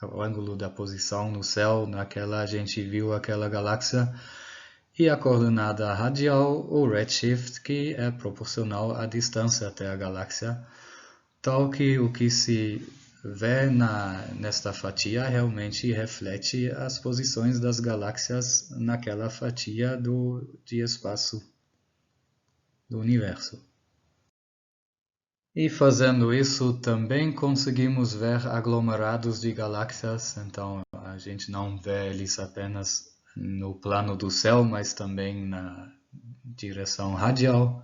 o ângulo da posição no céu naquela a gente viu aquela galáxia. E a coordenada radial, o redshift, que é proporcional à distância até a galáxia, tal que o que se vê nesta fatia realmente reflete as posições das galáxias naquela fatia de espaço do universo. E fazendo isso, também conseguimos ver aglomerados de galáxias, então a gente não vê eles apenas no plano do céu, mas também na direção radial.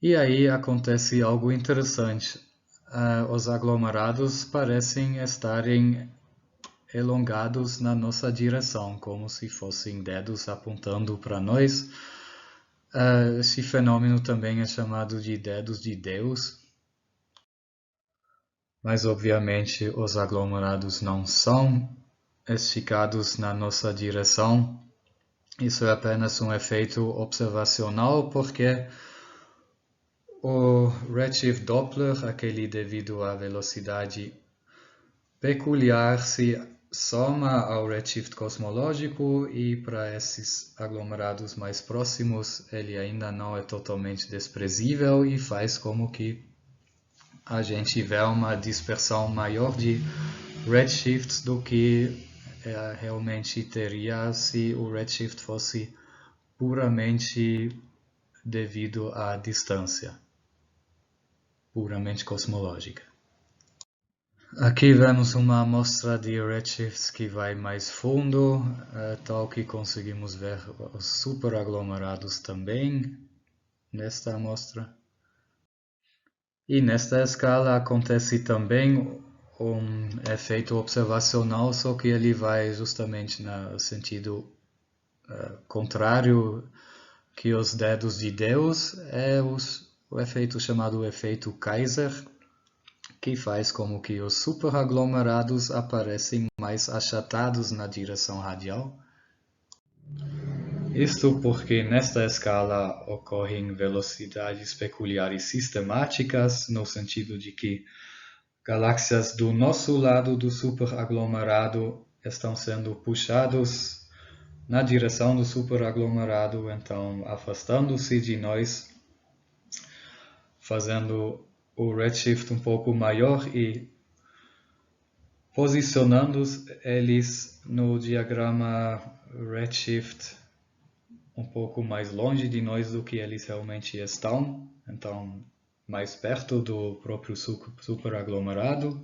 E aí acontece algo interessante. Os aglomerados parecem estarem elongados na nossa direção, como se fossem dedos apontando para nós. Esse fenômeno também é chamado de dedos de Deus. Mas obviamente os aglomerados não são esticados na nossa direção. Isso é apenas um efeito observacional, porque o redshift Doppler, aquele devido à velocidade peculiar, se soma ao redshift cosmológico e para esses aglomerados mais próximos ele ainda não é totalmente desprezível e faz como que a gente vê uma dispersão maior de redshifts do que realmente teria se o redshift fosse puramente devido à distância, puramente cosmológica. Aqui vemos uma amostra de redshifts que vai mais fundo, tal que conseguimos ver os superaglomerados também nesta amostra. E nesta escala acontece também um efeito observacional, só que ele vai justamente no sentido contrário que os dedos de Deus, é o efeito chamado efeito Kaiser, que faz como que os superaglomerados aparecem mais achatados na direção radial. Isto porque nesta escala ocorrem velocidades peculiares sistemáticas, no sentido de que galáxias do nosso lado do superaglomerado estão sendo puxados na direção do superaglomerado, então afastando-se de nós, fazendo o redshift um pouco maior e posicionando eles no diagrama redshift um pouco mais longe de nós do que eles realmente estão, então mais perto do próprio superaglomerado.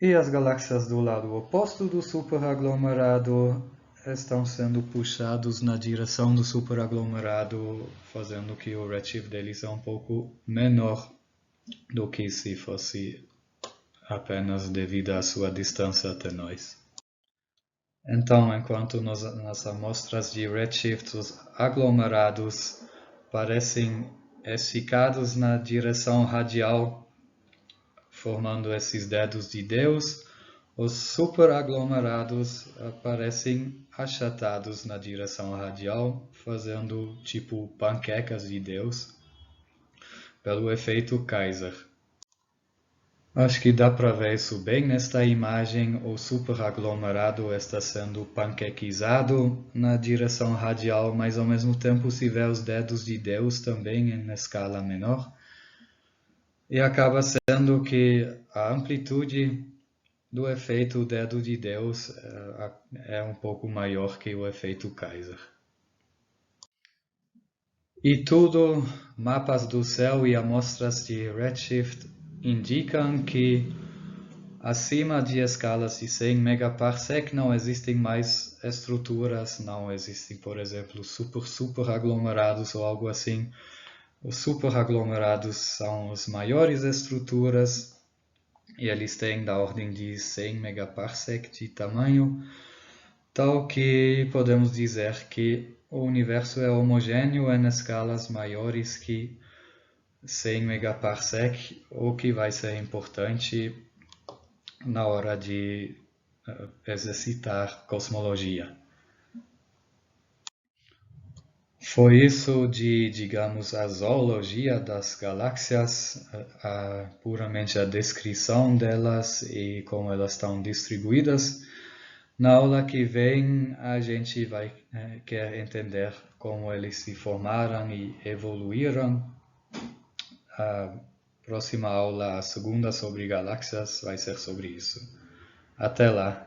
E as galáxias do lado oposto do superaglomerado estão sendo puxados na direção do superaglomerado, fazendo que o redshift deles é um pouco menor do que se fosse apenas devido à sua distância até nós. Então, enquanto nas amostras de redshift os aglomerados parecem esticados na direção radial, formando esses dedos de Deus, os superaglomerados parecem achatados na direção radial, fazendo tipo panquecas de Deus, pelo efeito Kaiser. Acho que dá para ver isso bem nesta imagem. O superaglomerado está sendo panquequizado na direção radial, mas ao mesmo tempo se vê os dedos de Deus também em escala menor. E acaba sendo que a amplitude do efeito dedo de Deus é um pouco maior que o efeito Kaiser. E tudo, mapas do céu e amostras de redshift indicam que acima de escalas de 100 megaparsec não existem mais estruturas, não existem, por exemplo, superaglomerados ou algo assim. Os superaglomerados são as maiores estruturas e eles têm da ordem de 100 megaparsec de tamanho, tal que podemos dizer que o universo é homogêneo em escalas maiores que 100 megaparsec, o que vai ser importante na hora de exercitar cosmologia. Foi isso de, digamos, a zoologia das galáxias, puramente a descrição delas e como elas estão distribuídas. Na aula que vem, a gente vai querer entender como eles se formaram e evoluíram. A próxima aula, a segunda sobre galáxias, vai ser sobre isso. Até lá!